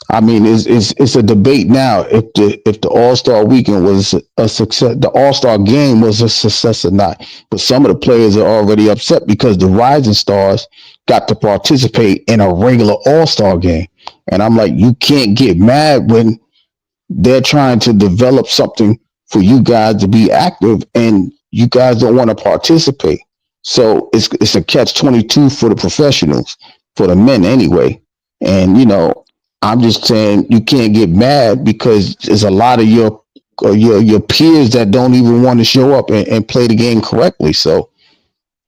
I mean, it's a debate now if the All Star weekend was a success, the All Star game was a success or not. But some of the players are already upset because the rising stars got to participate in a regular All Star game, and I'm like, you can't get mad when they're trying to develop something for you guys to be active, and you guys don't want to participate. So it's a catch-22 for the professionals, for the men anyway, and I'm just saying you can't get mad because there's a lot of your peers that don't even want to show up and play the game correctly. So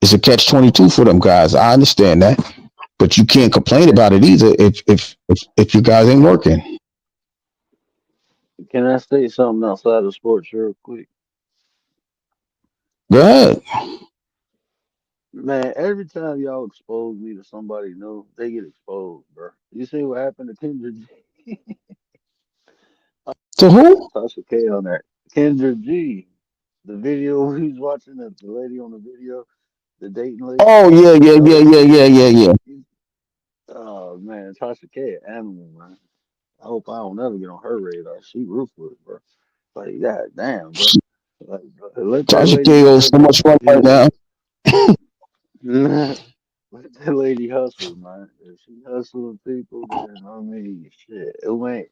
it's a catch-22 for them guys. I understand that, but you can't complain about it either if you guys ain't working. Can I say something outside of sports real quick? Go ahead. Man, every time y'all expose me to somebody new, they get exposed, bro. You see what happened to Kendra G? To who? Tasha K on that. Kendra G. The video we was watching, the lady on the video, the dating lady. Oh yeah, yeah, yeah, yeah, yeah, yeah, yeah. Oh man, Tasha K, an animal, man. I hope I don't ever get on her radar. She ruthless, bro. Like, god damn, bro. Like, let that Tasha lady K do owes her so much thing. fun right now. Let that lady hustle, man. If she hustling people, then I mean, shit, it ain't.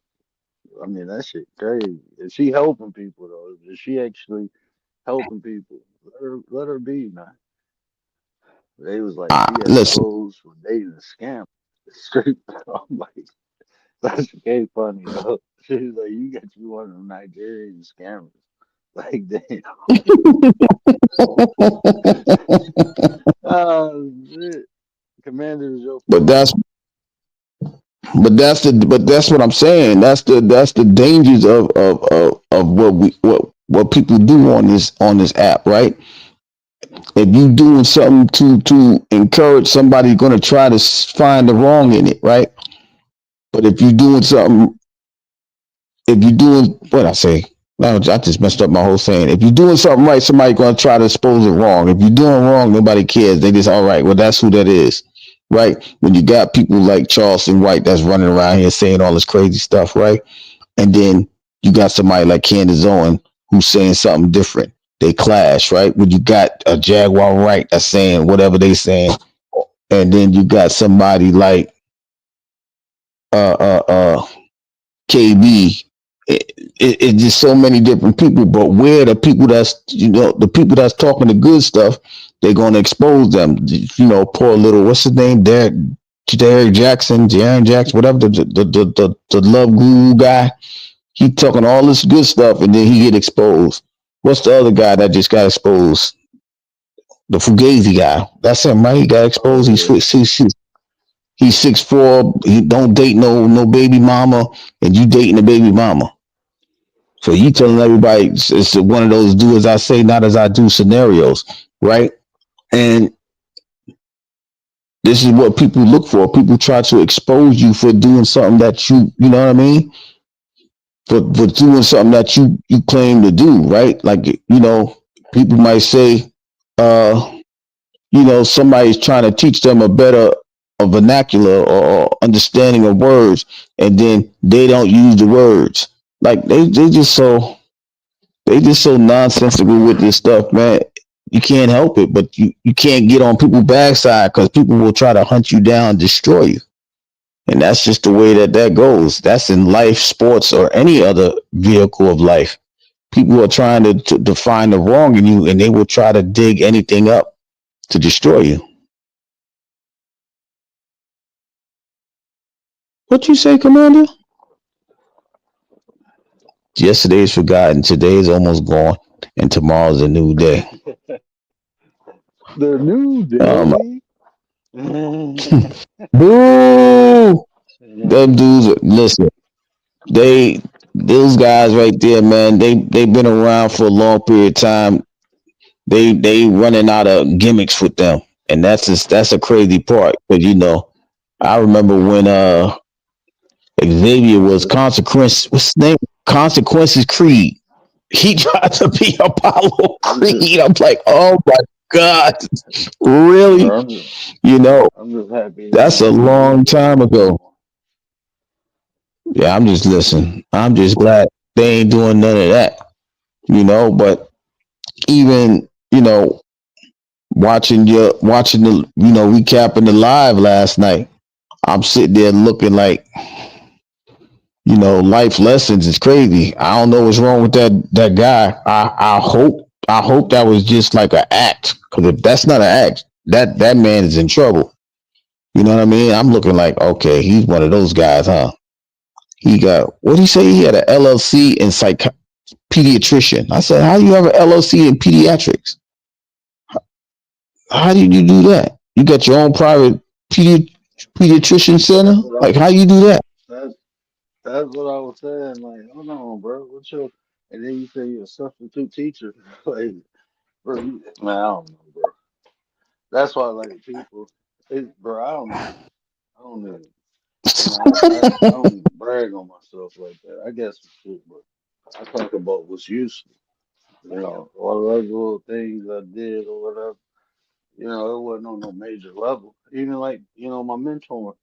I mean, that shit crazy. If she helping people though, if she actually helping people, let her be, man. They was like she Listen, exposed for dating a scam. Straight, I'm like, that's okay, funny though. She was like, you got you one of them Nigerian scammers. Like, damn. Oh shit. Commander is your but fault. that's what I'm saying. That's the dangers of what people do on this app, right? If you doing something to encourage somebody, going to try to find the wrong in it, right? But if you doing something, if you doing what I say, now I just messed up my whole saying. If you're doing something right, somebody going to try to expose it wrong. If you're doing wrong, nobody cares. They just all right. Well, that's who that is, right? When you got people like Charleston White that's running around here saying all this crazy stuff, right? And then you got somebody like Candace Owen who's saying something different. They clash, right? When you got a Jaguar Wright that's saying whatever they saying, and then you got somebody like uh uh uh KB. It's just so many different people, but where the people the people that's talking the good stuff, they're gonna expose them. Poor little what's his name, Derek Jackson, Jaron Jackson, whatever the love guru guy. He talking all this good stuff, and then he get exposed. What's the other guy that just got exposed? The Fugazi guy. That's him, right? He got Oh exposed. yeah. He's 6'4". He don't date no baby mama, and you dating a baby mama. So you telling everybody it's one of those do as I say, not as I do scenarios, right? And this is what people look for. People try to expose you for doing something that you know what I mean? For doing something that you claim to do, right? Like, people might say, uh, somebody's trying to teach them a vernacular or understanding of words, and then they don't use the words. Like they just so nonsensical with this stuff, man. You can't help it, but you can't get on people's backside because people will try to hunt you down, destroy you. And that's just the way that goes. That's in life, sports, or any other vehicle of life. People are trying to find the wrong in you, and they will try to dig anything up to destroy you. What you say, Commander? Yesterday's forgotten, today's almost gone, and tomorrow's a new day. The new Um, day. boo! Them dudes, listen, those guys right there, man. They've been around for a long period of time. They running out of gimmicks with them, and that's a crazy part. But I remember when Xavier was consequence. What's his name? Consequences Creed. He tried to be Apollo I'm just, Creed. I'm like, oh my god, really? bro, I'm just, You know, I'm just happy they that's a ain't doing long that shit time no ago. more. Yeah, I'm just listening. I'm just glad they ain't doing none of that. But even watching the recapping the live last night. I'm sitting there looking like life lessons is crazy. I don't know what's wrong with that guy. I hope that was just like an act. Because if that's not an act, that man is in trouble. You know what I mean? I'm looking like, okay, he's one of those guys, huh? He got what did he say? He had an LLC in pediatrician. I said, how do you have an LLC in pediatrics? How did you do that? You got your own private pediatrician center? That's what I Like, was. how you do that? That's that's what I was saying. Like, hold on, bro. What's your? And then you say you're a substitute teacher. Like, bro, man, I don't know, bro. That's why, like, people, bro. I don't even. I don't even brag on myself like that. I guess some shit, but I talk about what's useful. All those little things I did or whatever. It wasn't on no major level. Even like, my mentor.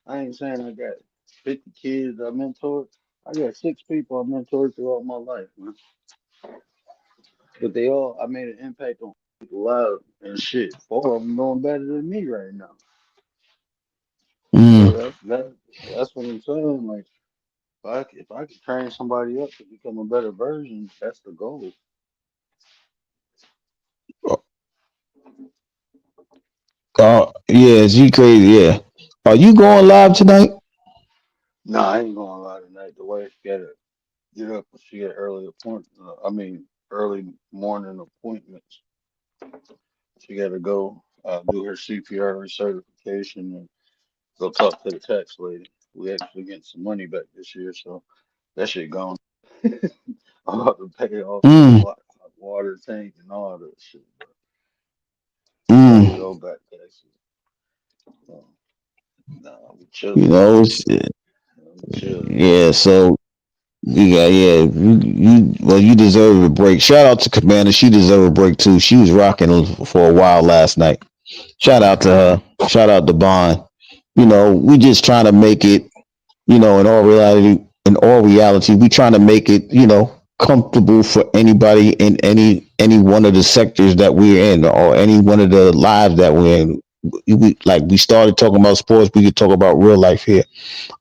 I ain't saying I got 50 kids I mentored. I got 6 people I mentored throughout my life, man. But I made an impact on people's lives and shit. 4 of them doing better than me right now. So Mm. that's what I'm saying. Like, if I could train somebody up to become a better version, that's the goal. Yeah, she crazy. Yeah. Are you going live tonight? Nah, I ain't going lie tonight. The wife got to get up. She got early appointment. Early morning appointments. She got to go do her CPR recertification and go talk to the tax lady. We actually getting some money back this year, so that shit gone. I'm about to pay off this Mm. water tank and all that shit. But I got to Mm. go back taxes. So, nah, I'm You chilling. know, shit. I'm chilling. Yeah. So yeah. You deserve a break. Shout out to Commander. She deserved a break too. She was rocking for a while last night. Shout out to her. Shout out to Bond. We just trying to make it. In all reality, we trying to make it. Comfortable for anybody in any one of the sectors that we're in, or any one of the lives that we're in. We started talking about sports. We could talk about real life here.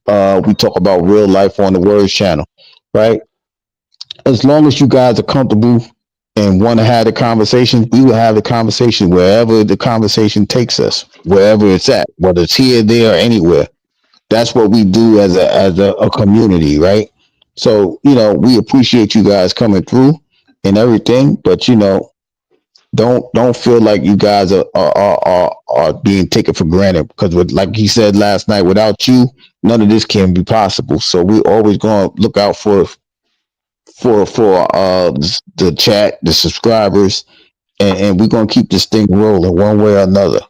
We talk about real life on the Words channel, right? As long as you guys are comfortable and want to have the conversation, we will have the conversation wherever the conversation takes us, wherever it's at, whether it's here, there, or anywhere. That's what we do as a community, right? So we appreciate you guys coming through. and everything, but don't feel like you guys are being taken for granted because like he said last night, without you, none of this can be possible. So we always gonna look out for the chat, the subscribers, and we're gonna keep this thing rolling one way or another.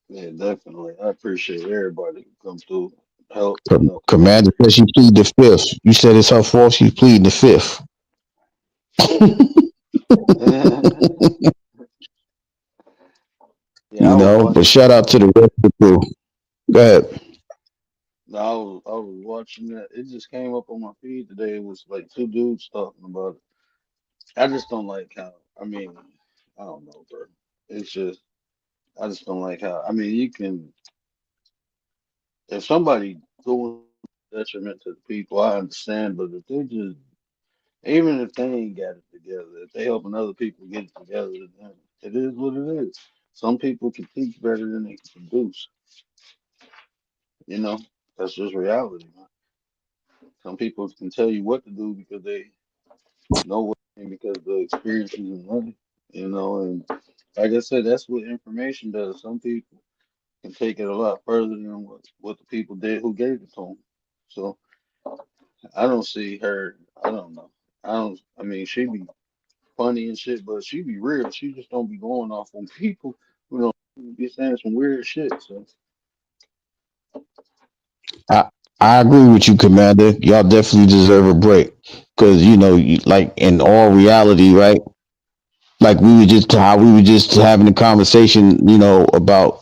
Yeah, definitely. I appreciate everybody who come through, help, you know. Commander says she plead the fifth. You said it's her fault. She's pleading the fifth. Yeah, I was But watching shout that. out to the rest of the crew. Go ahead. I was watching that. It just came up on my feed today. It was like two dudes talking about it. I just don't like how. I mean, I don't know, bro. It's just I just don't like how. I mean, you can if somebody doing detriment to the people, I understand. But if they just even if they ain't got it together, if they helping other people get it together, then it is what it is. Some people can teach better than they can produce. You know, that's just reality, man. Some people can tell you what to do because they know what and because the experiences and money. You know, and like I said, that's what information does. Some people can take it a lot further than what the people did who gave it to them. So I don't see her. I don't know. I don't. I mean, she be funny and shit, but she be real. She just don't be going off on people who don't be saying some weird shit. So I I agree with you, Commander. Y'all definitely deserve a break because like in all reality, right? Like we were just having a conversation, about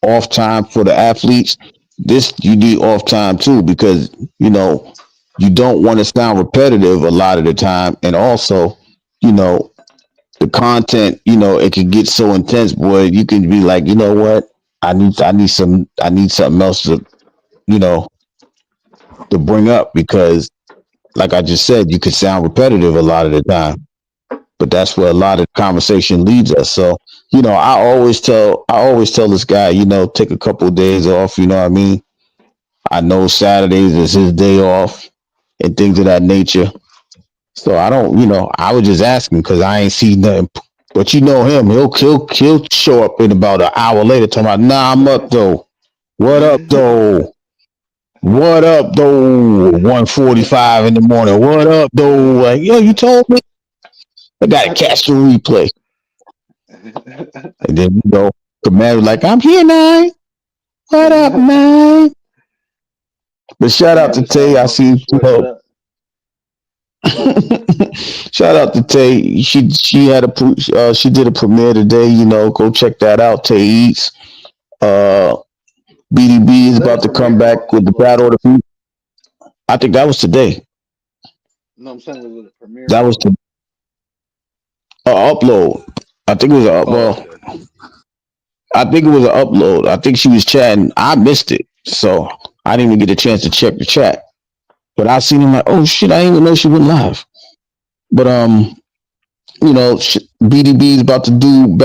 off time for the athletes. This you need off time too because you know you don't want to sound repetitive a lot of the time, and also you know the content, it can get so intense, boy. You can be like, you know what? I need something else you know, to bring up because, like I just said, you could sound repetitive a lot of the time. But that's where a lot of conversation leads us. So, I always tell this guy, take a couple of days off. You know what I mean? I know Saturdays is his day off and things of that nature. So I don't, I was just asking because I ain't seen nothing. But you know him, he'll show up in about an hour later talking about, nah, I'm up though. What up though? What up though? 1:45 in the morning. What up though? Like, yo, you told me I gotta catch the replay. And then Commander like, I'm here now. What up, man? But shout out to man, Tay. sound I hungry, see. sweatshop. Shout out to Tay. She did a premiere today. Go check that out. Tay Eats. Uh, BDB is Was that a about to come premiere or back with the upload? battle of the future. I think that was today. No, I'm saying was it a premiere That was or? the upload. I think it was a Oh, well. okay. I think it was an upload. I think she was chatting. I missed it, so I didn't even get a chance to check the chat. But I seen him like, oh shit, I didn't even know she went live. But BDB is about to do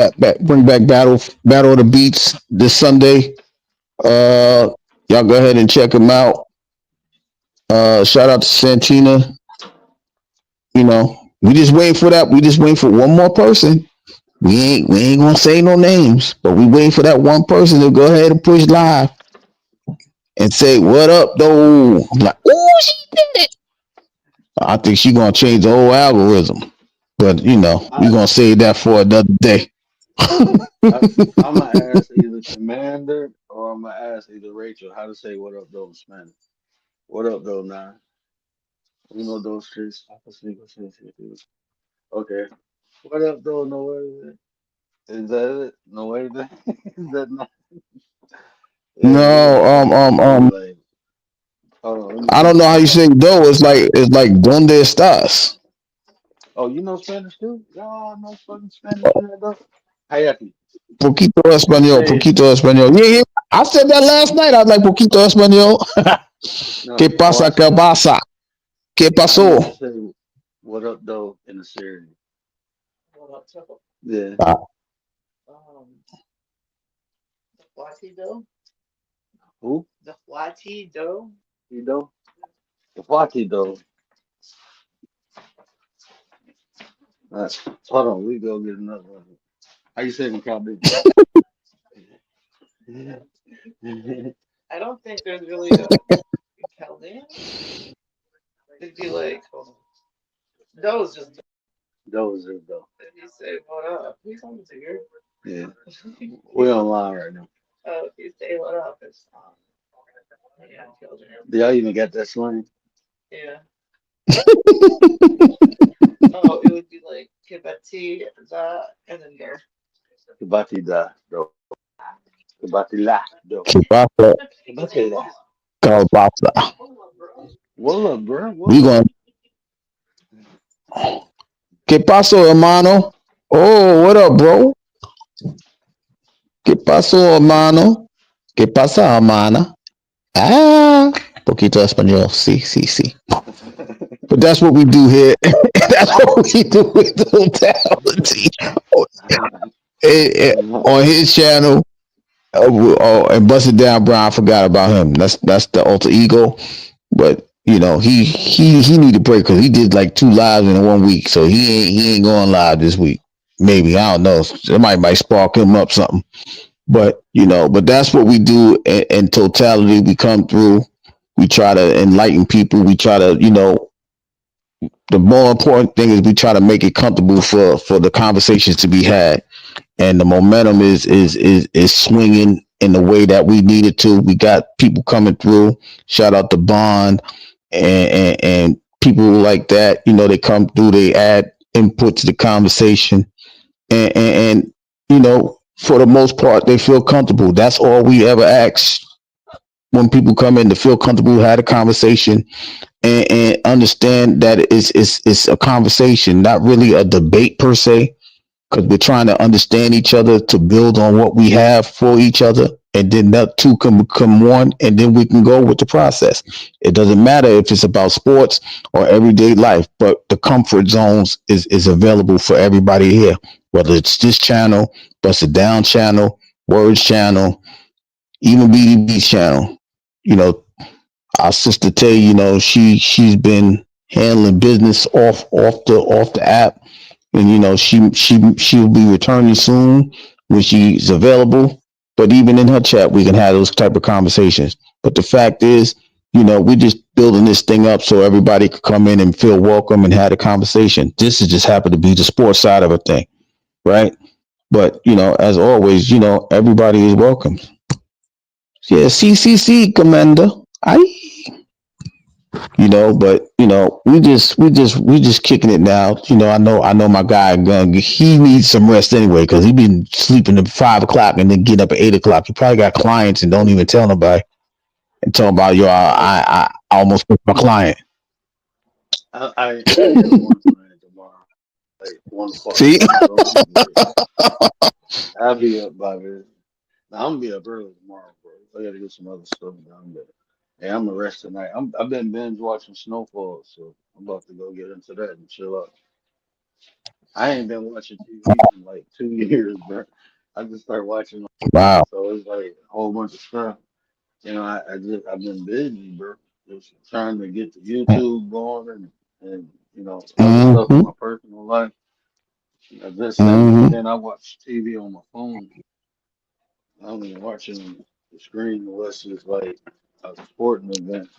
bring back battle of the beats this Sunday. Uh, y'all go ahead and check him out. Shout out to Santina. We just waiting for that. We just waiting for one more person. We ain't gonna say no names, but we waiting for that one person to go ahead and push live and say what up though. I'm like, oh, she did it. I think she gonna change the whole algorithm. But we I, gonna save that for another day. I I'm gonna ask either Commander or I'm gonna ask either Rachel how to say what up though in Spanish. What up though, nah? Uno, dos, tres, cuatro, cinco, seis, siete. Okay. What up though? No way. Is that it? No way. Is that not? Yeah, we No, gonna have to do like. Hold on. Let me I see. don't know how I you got. say do. It's like donde estás. Oh, you know Spanish too? Y'all know fucking Spanish in there though. Hayati. Poquito español, Say it. poquito español. Yeah, yeah. I said that last night. I was like poquito español. ¿Qué No. Oh, pasa? ¿Qué pasa? ¿Qué I need to pasó? say what up though in the series. Yeah. Ah, Who? You know? Kawhi though. Uh, Hold on, we go get another one. How you say McCall I don't think there's really a Chaldeans. It'd be like, those just Those are though. if you say what up, he's on to here. Yeah, we online right now. If you say what up, it's yeah, Chaldean. Do y'all even got that slang? Yeah. Oh, it would be like Kibati, and then there. Kabati da though. Kabati la though. Kibasa, Kabati la. Kalbasa. What up, bro? We What up? going ¿Qué pasó, hermano? Oh, what up, bro? ¿Qué pasó, hermano? ¿Qué pasa, hermana? Ah, poquito español. Sí, sí, sí. But that's what we do here. That's what we do with totality. On his channel, and Busted Down Brown. I forgot about him. That's the alter ego. But you know, he need a break because he did like 2 lives in 1 week, so he ain't going live this week. Maybe I don't know. It might spark him up something. But you know, but that's what we do in totality. We come through. We try to enlighten people. We try to, you know, the more important thing is we try to make it comfortable for the conversations to be had, and the momentum is swinging in the way that we need it to. We got people coming through. Shout out to Bond and people like that. You know, they come through. They add input to the conversation, and you know, for the most part, they feel comfortable. That's all we ever ask when people come in, to feel comfortable, have a conversation, and understand that it's a conversation, not really a debate per se, because we're trying to understand each other to build on what we have for each other, and then that two can become one, and then we can go with the process. It doesn't matter if it's about sports or everyday life, but the comfort zones is available for everybody here, whether it's this channel, Busted Down channel, Words channel, even BDB's channel. You know, our sister Tay, you know, she's been handling business off the app, and you know she'll be returning soon when she's available. But even in her chat, we can have those type of conversations. But the fact is, you know, we're just building this thing up so everybody could come in and feel welcome and have a conversation. This is just happened to be the sports side of a thing, right? But you know, as always, you know, everybody is welcome. Yeah, CCC, Commander. I, you know, but you know, we just kicking it now. You know, I know my guy he needs some rest anyway because he been sleeping at 5 o'clock and then getting up at 8 o'clock. He probably got clients and don't even tell nobody and talking about yo, I almost missed my client. I got one tonight tomorrow, like 1 o'clock. See, So I'm good. I'll be up by then. Now, I'm gonna be up early tomorrow, bro. I gotta get some other stuff done, but hey, I'm gonna rest tonight. I've been binge watching Snowfall, so I'm about to go get into that and chill out. I ain't been watching TV in like 2 years, bro. I just started watching on TV, wow. so it's like a whole bunch of stuff. You know, I've been busy, bro. Just trying to get the YouTube going and you know other stuff in Mm-hmm. my personal life. I just and Mm-hmm. then I watch TV on my phone. I don't even watch it on the screen unless it's like a sporting event.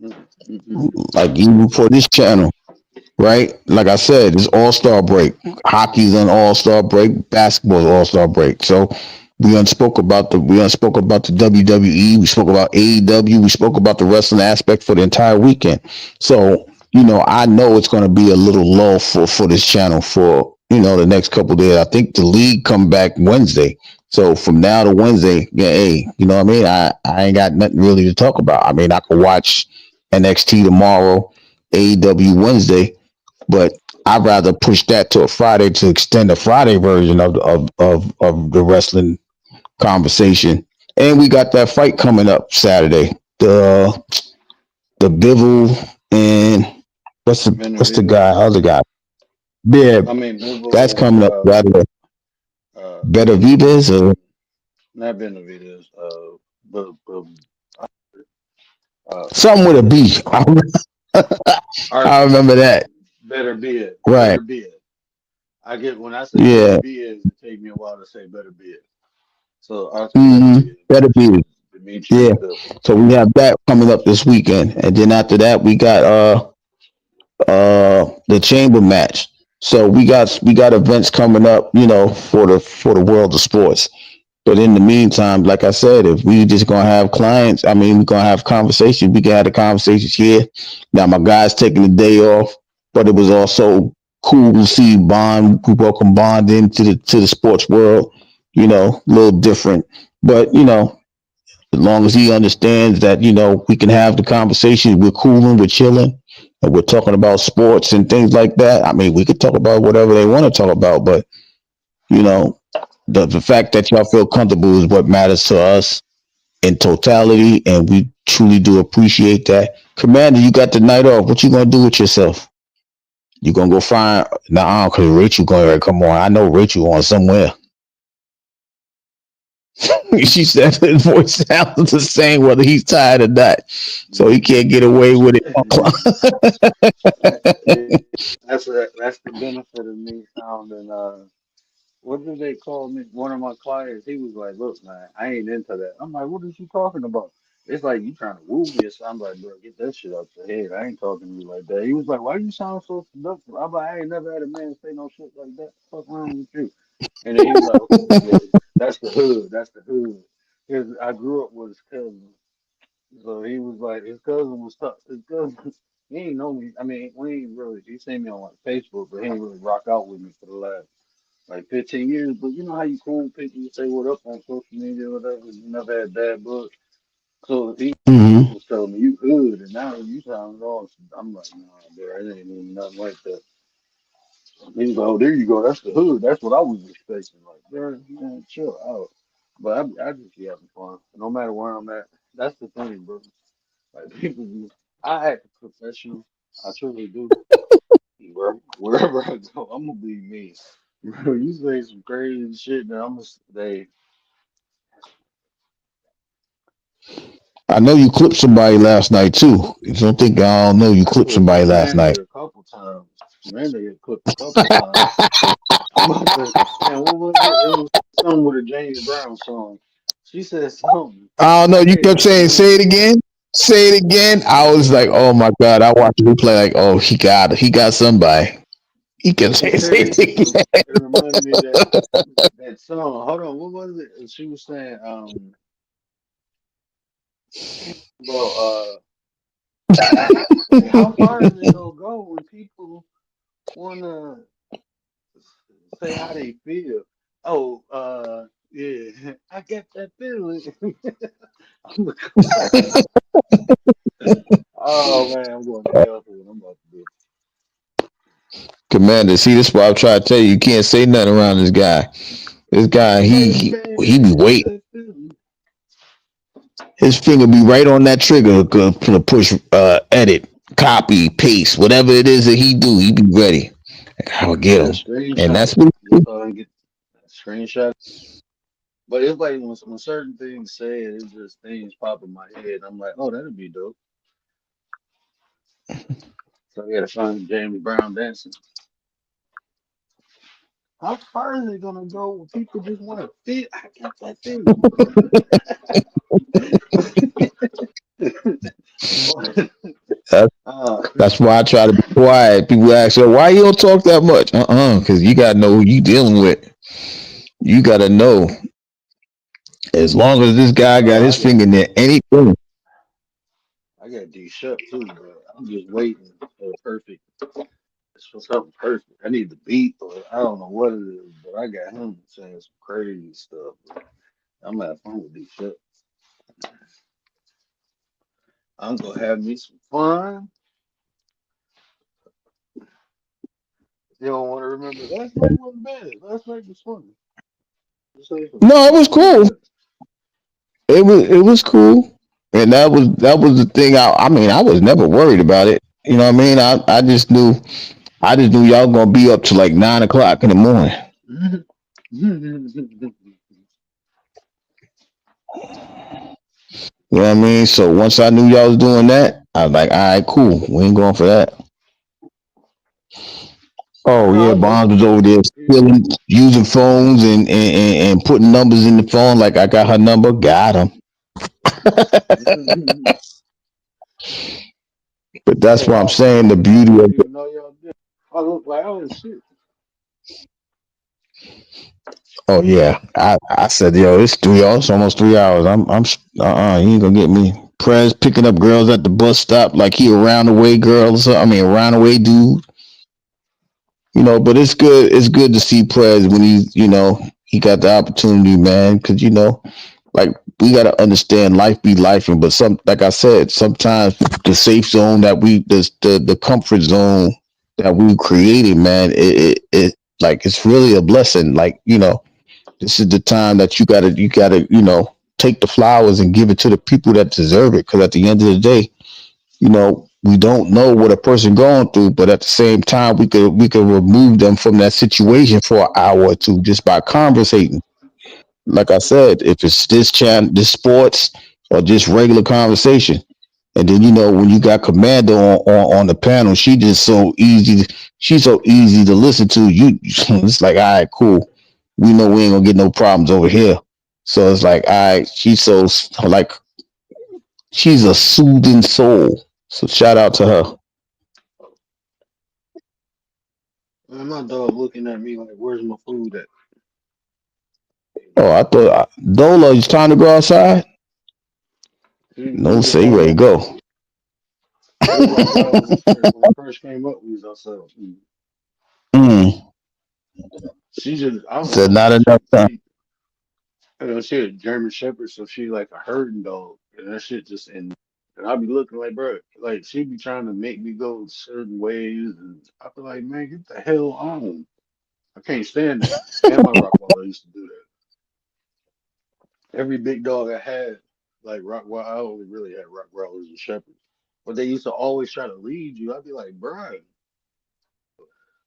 Mm-hmm. Like even for this channel, right? Like I said, it's All Star break. Hockey's an All Star break. Basketball's All Star break. So we unspoke about the WWE. We spoke about AEW. We spoke about the wrestling aspect for the entire weekend. So you know, I know it's going to be a little lull for this channel for you know the next couple of days. I think the league come back Wednesday. So from now to Wednesday, yeah, hey, you know what I mean? I ain't got nothing really to talk about. I mean, I could watch NXT tomorrow, AEW Wednesday, but I'd rather push that to a Friday to extend the Friday version of the wrestling conversation. And we got that fight coming up Saturday. The Bivol and what's the guy? Benavidez. Other guy. Yeah, I mean that's Bivol and coming up Saturday. Benavidez. Benavidez or Not Benavidez. But Uh, Something with a B. I Arthur, remember that. better be it. Right. Better be it. I get when I say better Yeah. be it, it take me a while to say better be it. So Arthur better Hmm. be it, Better which be. is Demetrius Yeah. Phillips. So we have that coming up this weekend, and then after that we got the chamber match. So we got events coming up, for the world of sports. But in the meantime, like I said, if we just gonna have clients, I mean, we're gonna have conversations. We can have the conversations here. Now my guy's taking the day off, but it was also cool to see Bond, we welcome Bond into the sports world. A little different, but as long as he understands that we can have the conversation, we're cooling, we're chilling, and we're talking about sports and things like that. I mean, we could talk about whatever they want to talk about, but you know, the fact that y'all feel comfortable is what matters to us in totality, and we truly do appreciate that. Commander, you got the night off. What you gonna do with yourself? You gonna go find nah, cause Rachel going to come on. I know Rachel on somewhere. She said his voice sounds the same whether he's tired or not. So he can't get away with it. That's the benefit of me sounding what did they call me? One of my clients, he was like, "Look, man, I ain't into that." I'm like, "What is you talking about?" It's like you trying to woo me or something. I'm like, "Bro, get that shit out your head. I ain't talking to you like that." He was like, "Why you sound so seductive?" I'm like, "I ain't never had a man say no shit like that. What's wrong with you?" And then he was like, "Okay, yeah, that's the hood. That's the hood." Because I grew up with his cousin, so he was like, his cousin was tough. His cousin, he ain't know me. I mean, we ain't really. He seen me on like Facebook, but he ain't really rock out with me for the last like 15 years. But you know how you cool people, you say what up on social media or whatever. You never had bad blood. So he Hmm. was telling me you good, and now you sound lost. I'm like, nah, bro, it ain't even nothing like that. He was like, oh, there you go. That's the hood. That's what I was expecting. Like, bro, man, chill out. But I just be having fun, no matter where I'm at. That's the thing, bro. Like people, I act professional. I truly do. Wherever I go, I'm gonna be me. Bro, you say some crazy shit, now I'm gonna say, I know you clipped somebody last night too. You don't think I don't know you I clipped clipped somebody last night. Commander a couple times. Commander get clipped a couple times. I'm about to, damn, what was it? It was something with a James Brown song. She said something. I don't know. I You can't kept even saying, "Say remember. it again, say it again." I was like, "Oh my god!" I watched the replay. Like, "Oh, he got somebody." He kept saying, "Say it It again." reminded me of that song. Hold on, what was it? And she was saying, about like how far is it gonna go when people wanna say how they feel? Oh, yeah, I get that feeling. I'm like, oh man, I'm going to hell for what I'm about to do. Commander, see, this is why I'm trying to tell you. You can't say nothing around this guy. This guy, he Baby, he, baby, he I be got waiting. that feeling. His finger be right on that trigger to push, edit, copy, paste, whatever it is that he do. He be ready. Like, I would get Yeah, him, and screenshot that's it. what. Just so I can get screenshot. But it's like when certain things say it, it's just things pop in my head. I'm like, oh, that'd be dope. So I gotta find James Brown dancing. How far is it gonna go when people just want to fit? I got that feeling. That's, uh, that's why I try to be quiet. People ask, "Yo, why you don't talk that much?" Because you gotta know who you dealing with. You gotta know. As long as this guy got oh, his finger in there, anything. I got D Shep too, but I'm just waiting for the perfect. It's for something perfect. I need the beat, or I don't know what it is, but I got him saying some crazy stuff. I'm having fun with D Shep. I'm gonna have me some fun. You don't want to remember last night wasn't bad. Last night was fun. Just say for No, it was last night was cool. bad. It was cool, and that was the thing. I mean, I was never worried about it. You know what I mean? I just knew y'all gonna be up to like 9 o'clock in the morning. You know what I mean? So once I knew y'all was doing that, I was like, all right, cool. We ain't going for that. Oh No, yeah, I do. Bonds was over there Yeah. stealing, using phones and putting numbers in the phone. Like I got her number, got him. But that's Yeah, what I'm I saying. The I beauty of didn't even know y'all did. I look like, oh shit. Oh yeah, I said, yo, it's 3 hours, it's almost 3 hours. You ain't gonna get me. Prez picking up girls at the bus stop like he a roundaway girl. I mean, a roundaway dude. But it's good. It's good to see Prez when he got the opportunity, man. Because like we gotta understand life be life, but like I said, sometimes the safe zone the comfort zone that we created, man, it like it's really a blessing. Like this is the time that you gotta take the flowers and give it to the people that deserve it. Because at the end of the day, we don't know what a person going through, but at the same time, we could remove them from that situation for an hour or two just by conversating. Like I said, if it's this sports or just regular conversation. And then when you got Commander on the panel, she's so easy to listen to. It's like, all right, cool. We know we ain't gonna get no problems over here. So it's like, all right, like she's a soothing soul. So shout out to her. Man, my dog looking at me like, where's my food at? Oh, I thought Dola, it's time to go outside. He No, just say you came ready to up. go. It was outside when he first came up. We was outside. Mm. She just, I don't Said know. not enough time. She a German Shepherd, so she like a herding dog, and that shit just and I be looking like, bro, like she be trying to make me go certain ways, and I be like, man, get the hell on. I can't stand that. And my Rottweiler used to do that. Every big dog I had, like Rottweiler, I only really had Rottweilers and Shepherds, but they used to always try to lead you. I'd be like, bro,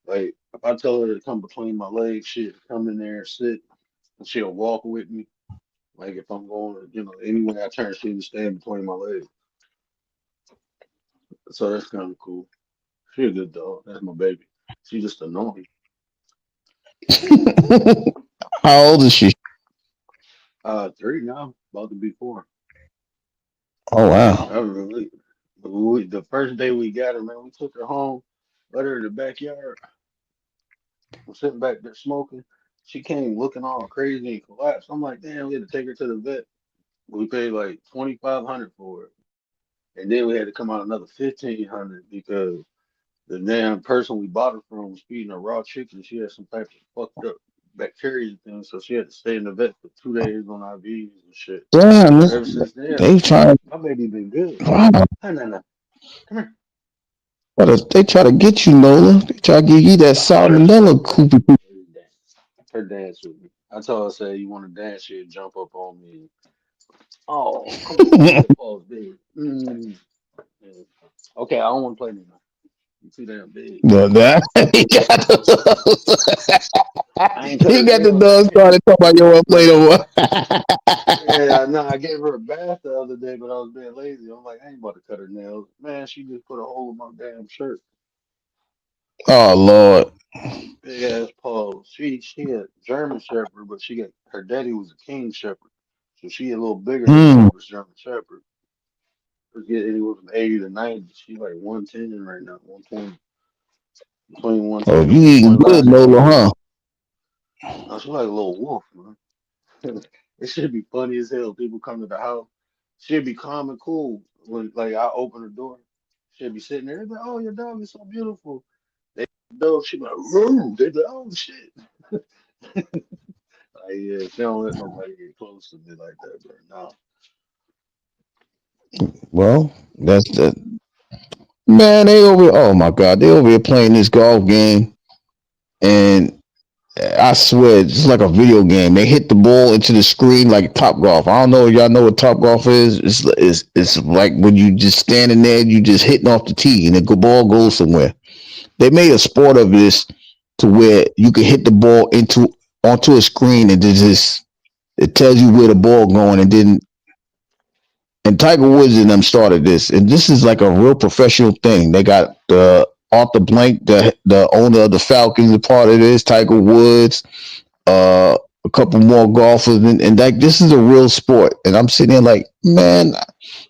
like if I tell her to come between my legs, she'd come in there and sit, and she'll walk with me. Like if I'm going, anywhere I turn, she just stand between my legs. So that's kind of cool. She a good dog. That's my baby. She just annoying. How old is she? 3 now, about to be 4. Oh wow. I really, the first day we got her, man, we took her home, let her in the backyard. I'm sitting back there smoking. She came looking all crazy and collapsed. I'm like, damn, we had to take her to the vet. We paid like 2,500 for it, and then we had to come out another 1,500 because the damn person we bought it from was feeding her raw chicken. She had some type of fucked up bacteria thing, so she had to stay in the vet for 2 days on IVs and shit. Damn, But ever since then, they try. my baby been good. Wow. Hey, no, come here. They try to get you, Nola. They try to give you that Oh, that's salmonella, Coopy. her dance with me. I told her, I said, you want to dance? She'd jump up on me. Oh, come on, give me the paws, baby. Yeah. Okay, I don't want to play anymore. You too damn big. No, that I ain't cut he her got the nails. dog started talking about you want to play I, no more. yeah, no, I gave her a bath the other day, but I was being lazy. I'm like, I ain't about to cut her nails. Man, she just put a hole in my damn shirt. Oh Lord. Big ass paws. She a German Shepherd, but she got her daddy was a King Shepherd, so she a little bigger than the Hmm. average German Shepherd. She get anywhere from 80 to 90. She like 110 right now, 120, between Oh, 110 you and eating 120. good, Last time I Nola, weighed huh? her, no, she like a little wolf, man. It should be funny as hell. People come to the house. She'd be calm and cool when like I open the door. She'd be sitting there. They'd be like, "Oh, your dog is so beautiful." They dog, she'd be like, "Roo." They'd be like, "Oh shit." Like, yeah, she don't let nobody get close to me like that, bro. No. Well, that's the man. They over. Oh my God, they over here playing this golf game, and I swear, it's like a video game. They hit the ball into the screen like Top Golf. I don't know if y'all know what Top Golf is. It's like when you just standing there, you just hitting off the tee, and the ball goes somewhere. They made a sport of this to where you can hit the ball into onto a screen, and it tells you where the ball going, and then And Tiger Woods and them started this, and this is like a real professional thing. They got the Arthur Blank, the owner of the Falcons, a part of this. Tiger Woods, a couple more golfers, and like this is a real sport. And I'm sitting there like, man,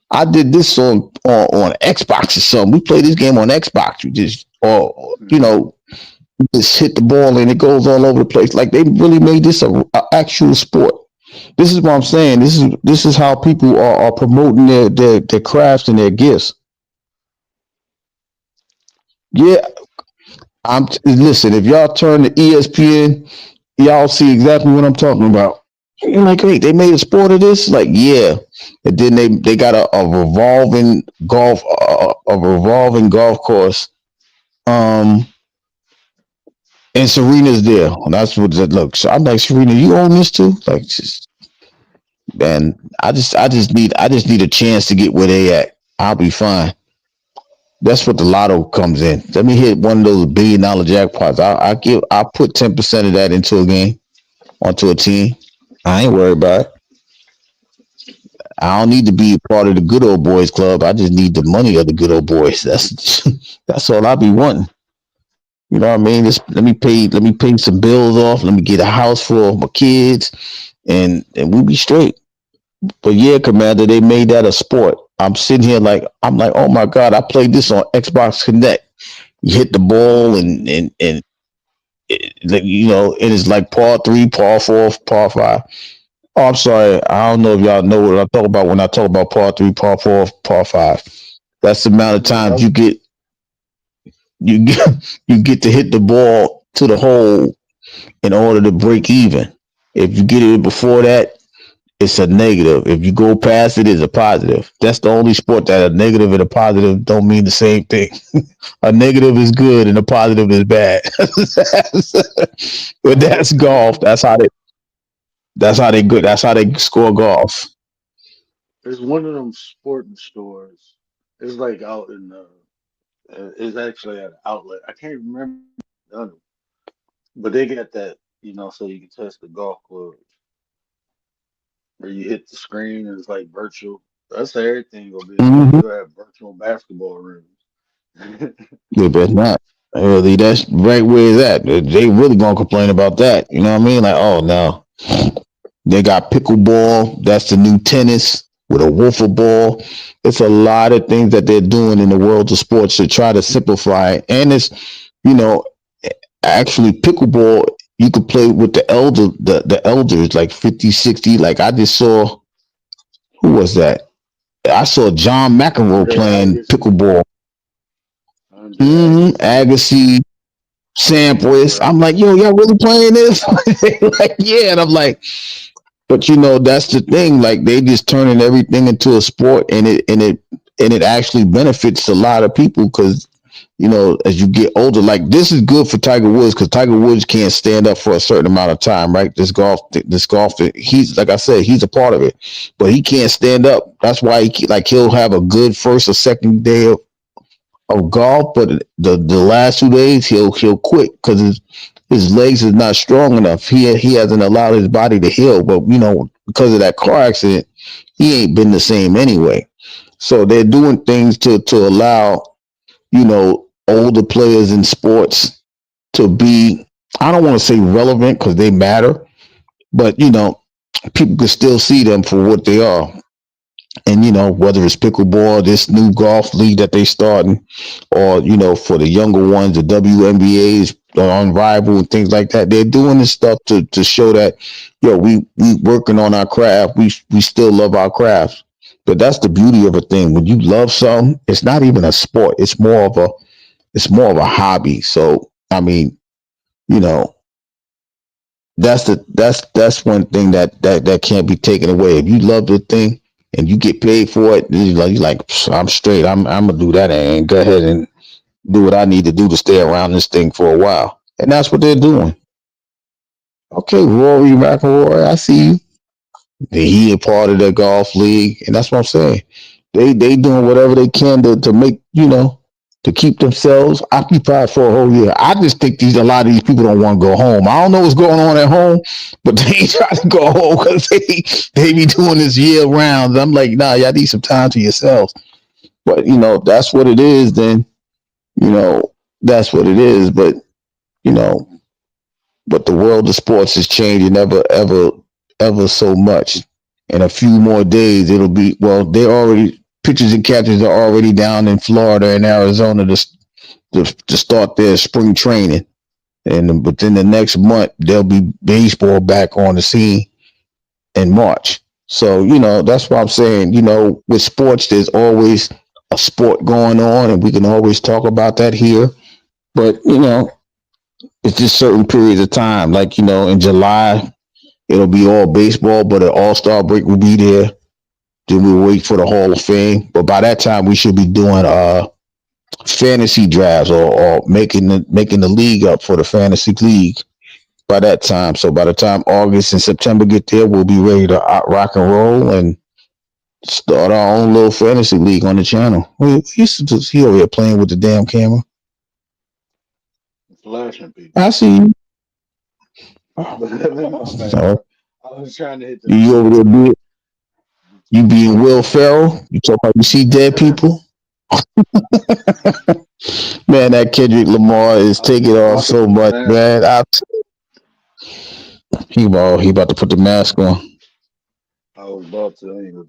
I did this on Xbox or something. We play this game on Xbox. We just or just hit the ball and it goes all over the place. Like they really made this a actual sport. This is what I'm saying. This is how people are promoting their crafts and their gifts. Yeah, listen. If y'all turn to ESPN, y'all see exactly what I'm talking about. You're like, wait, they made a sport of this? Like, yeah. And then they got a revolving golf course. And Serena's there. And that's what that looks. So I'm like, Serena, you own this too? Like, just man, I just need a chance to get where they at. I'll be fine. That's what the lotto comes in. Let me hit one of those $1 billion jackpots. I'll put 10% of that into a game, onto a team. I ain't worried about it. I don't need to be a part of the good old boys club. I just need the money of the good old boys. That's that's all I be wanting. You know what I mean? Just let me pay some bills off. Let me get a house for my kids, and we'll be straight. But yeah, Commander, they made that a sport. I'm sitting here like oh my god, I played this on Xbox Connect. You hit the ball and like, it is like par three, par four, par five. Oh, I'm sorry. I don't know if y'all know what I talk about when I talk about par three, par four, par five. That's the amount of times Yep. you get you get to hit the ball to the hole in order to break even. If you get it before that, it's a negative. If you go past it, it's a positive. That's the only sport that a negative and a positive don't mean the same thing. A negative is good and a positive is bad. But that's golf. That's how they score golf. It's one of them sporting stores. It's like out in the. It's actually at an outlet. I can't remember none of them, but they got that. So you can test the golf club, where you hit the screen and it's like virtual. That's how everything gonna be like. Mm-hmm. You'll have virtual basketball rooms. They better not. Really, that's right where it's at. They really gonna complain about that. You know what I mean? Like, oh no. They got pickleball. That's the new tennis with a wiffle ball. It's a lot of things that they're doing in the world of sports to try to simplify it. And you know, actually pickleball, you could play with the elders like 50, 60. Like I just saw, who was that? I saw John McEnroe Andre playing Agassi. pickleball. Andre Agassi. Agassi, Sampras. Right. I'm like, yo, y'all really playing this? Like, yeah. And I'm like, but that's the thing. Like they just turning everything into a sport, and it actually benefits a lot of people because as you get older, like this is good for Tiger Woods because Tiger Woods can't stand up for a certain amount of time, right? This golf, he's like I said, he's a part of it, but he can't stand up. That's why he'll have a good first or second day of golf, but the last 2 days he'll quit because his legs is not strong enough. He hasn't allowed his body to heal, but because of that car accident, he ain't been the same anyway. So they're doing things to allow older players in sports to be, I don't want to say relevant because they matter, but people can still see them for what they are. And whether it's pickleball, this new golf league that they starting, or for the younger ones, the WNBAs on Rival and things like that, they're doing this stuff to show that we working on our craft. We still love our craft. But that's the beauty of a thing. When you love something, it's not even a sport. It's more of a hobby. So I mean, you know, that's one thing that can't be taken away. If you love the thing and you get paid for it, you're like, I'm straight. I'm gonna do that and go ahead and do what I need to do to stay around this thing for a while. And that's what they're doing. Okay, Rory McIlroy, I see you. He a part of the golf league, and that's what I'm saying. They doing whatever they can to make to keep themselves occupied for a whole year. I just think a lot of these people don't want to go home. I don't know what's going on at home, but they try to go home because they be doing this year round. I'm like, nah, y'all need some time to yourselves. But if that's what it is, then that's what it is. But you know, but the world of sports is changing ever so much. In a few more days, it'll be they're already pitchers and catchers are already down in Florida and Arizona to start their spring training, and within the next month there'll be baseball back on the scene in March. So that's what I'm saying. With sports, there's always a sport going on, and we can always talk about that here. But it's just certain periods of time. Like in July, it'll be all baseball, but an All-Star break will be there. Then we'll wait for the Hall of Fame. But by that time, we should be doing fantasy drafts or making the league up for the fantasy league by that time. So by the time August and September get there, we'll be ready to rock and roll and start our own little fantasy league on the channel. We used to see over here playing with the damn camera. Flashing people. I see you. I was trying to hit the. You over there you being Will Ferrell? You talk about you see dead people? Man, that Kendrick Lamar is taking off so much, man. He about to put the mask on. I was about to.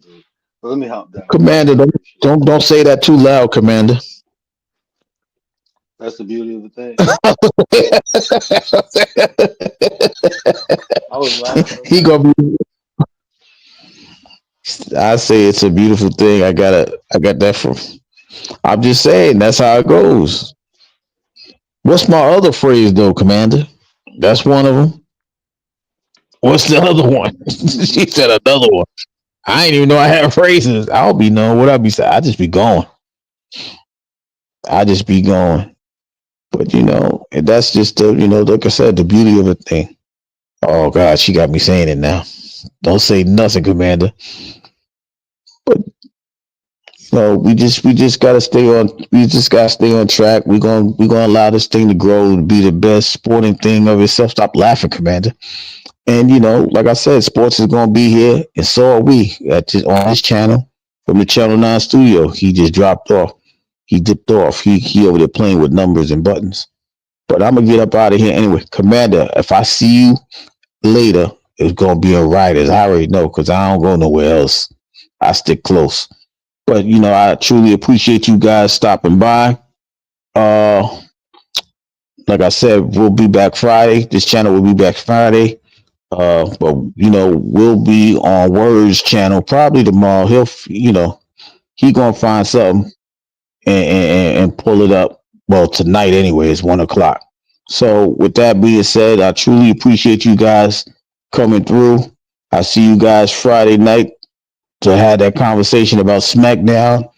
But let me hop down. Commander, don't say that too loud, Commander. That's the beauty of the thing. I was laughing. He gonna be. I say it's a beautiful thing. I got that from. I'm just saying that's how it goes. What's my other phrase though, Commander? That's one of them. What's the other one? She said another one. I ain't even know I had phrases. I'll be knowing what I be saying. I just be going. But and that's just the like I said, the beauty of a thing. Oh God, she got me saying it now. Don't say nothing, Commander. But we just gotta stay on. We just gotta stay on track. We're gonna allow this thing to grow and be the best sporting thing of itself. Stop laughing, Commander. And like I said, sports is gonna be here, and so are we on this channel from the Channel 9 studio. He just dropped off. He dipped off. He over there playing with numbers and buttons. But I'm gonna get up out of here anyway. Commander, if I see you later, it's gonna be a Riders. I already know because I don't go nowhere else. I stick close. But I truly appreciate you guys stopping by. Like I said, we'll be back Friday. This channel will be back Friday. But we'll be on Word's channel probably tomorrow. He gonna find something and pull it up. Well, tonight anyway, it's 1:00. So with that being said, I truly appreciate you guys coming through. I see you guys Friday night to have that conversation about SmackDown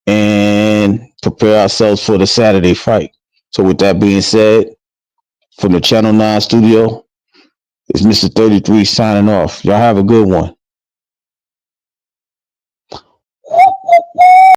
and prepare ourselves for the Saturday fight. So with that being said, from the Channel 9 studio, it's Mr. 33 signing off. Y'all have a good one.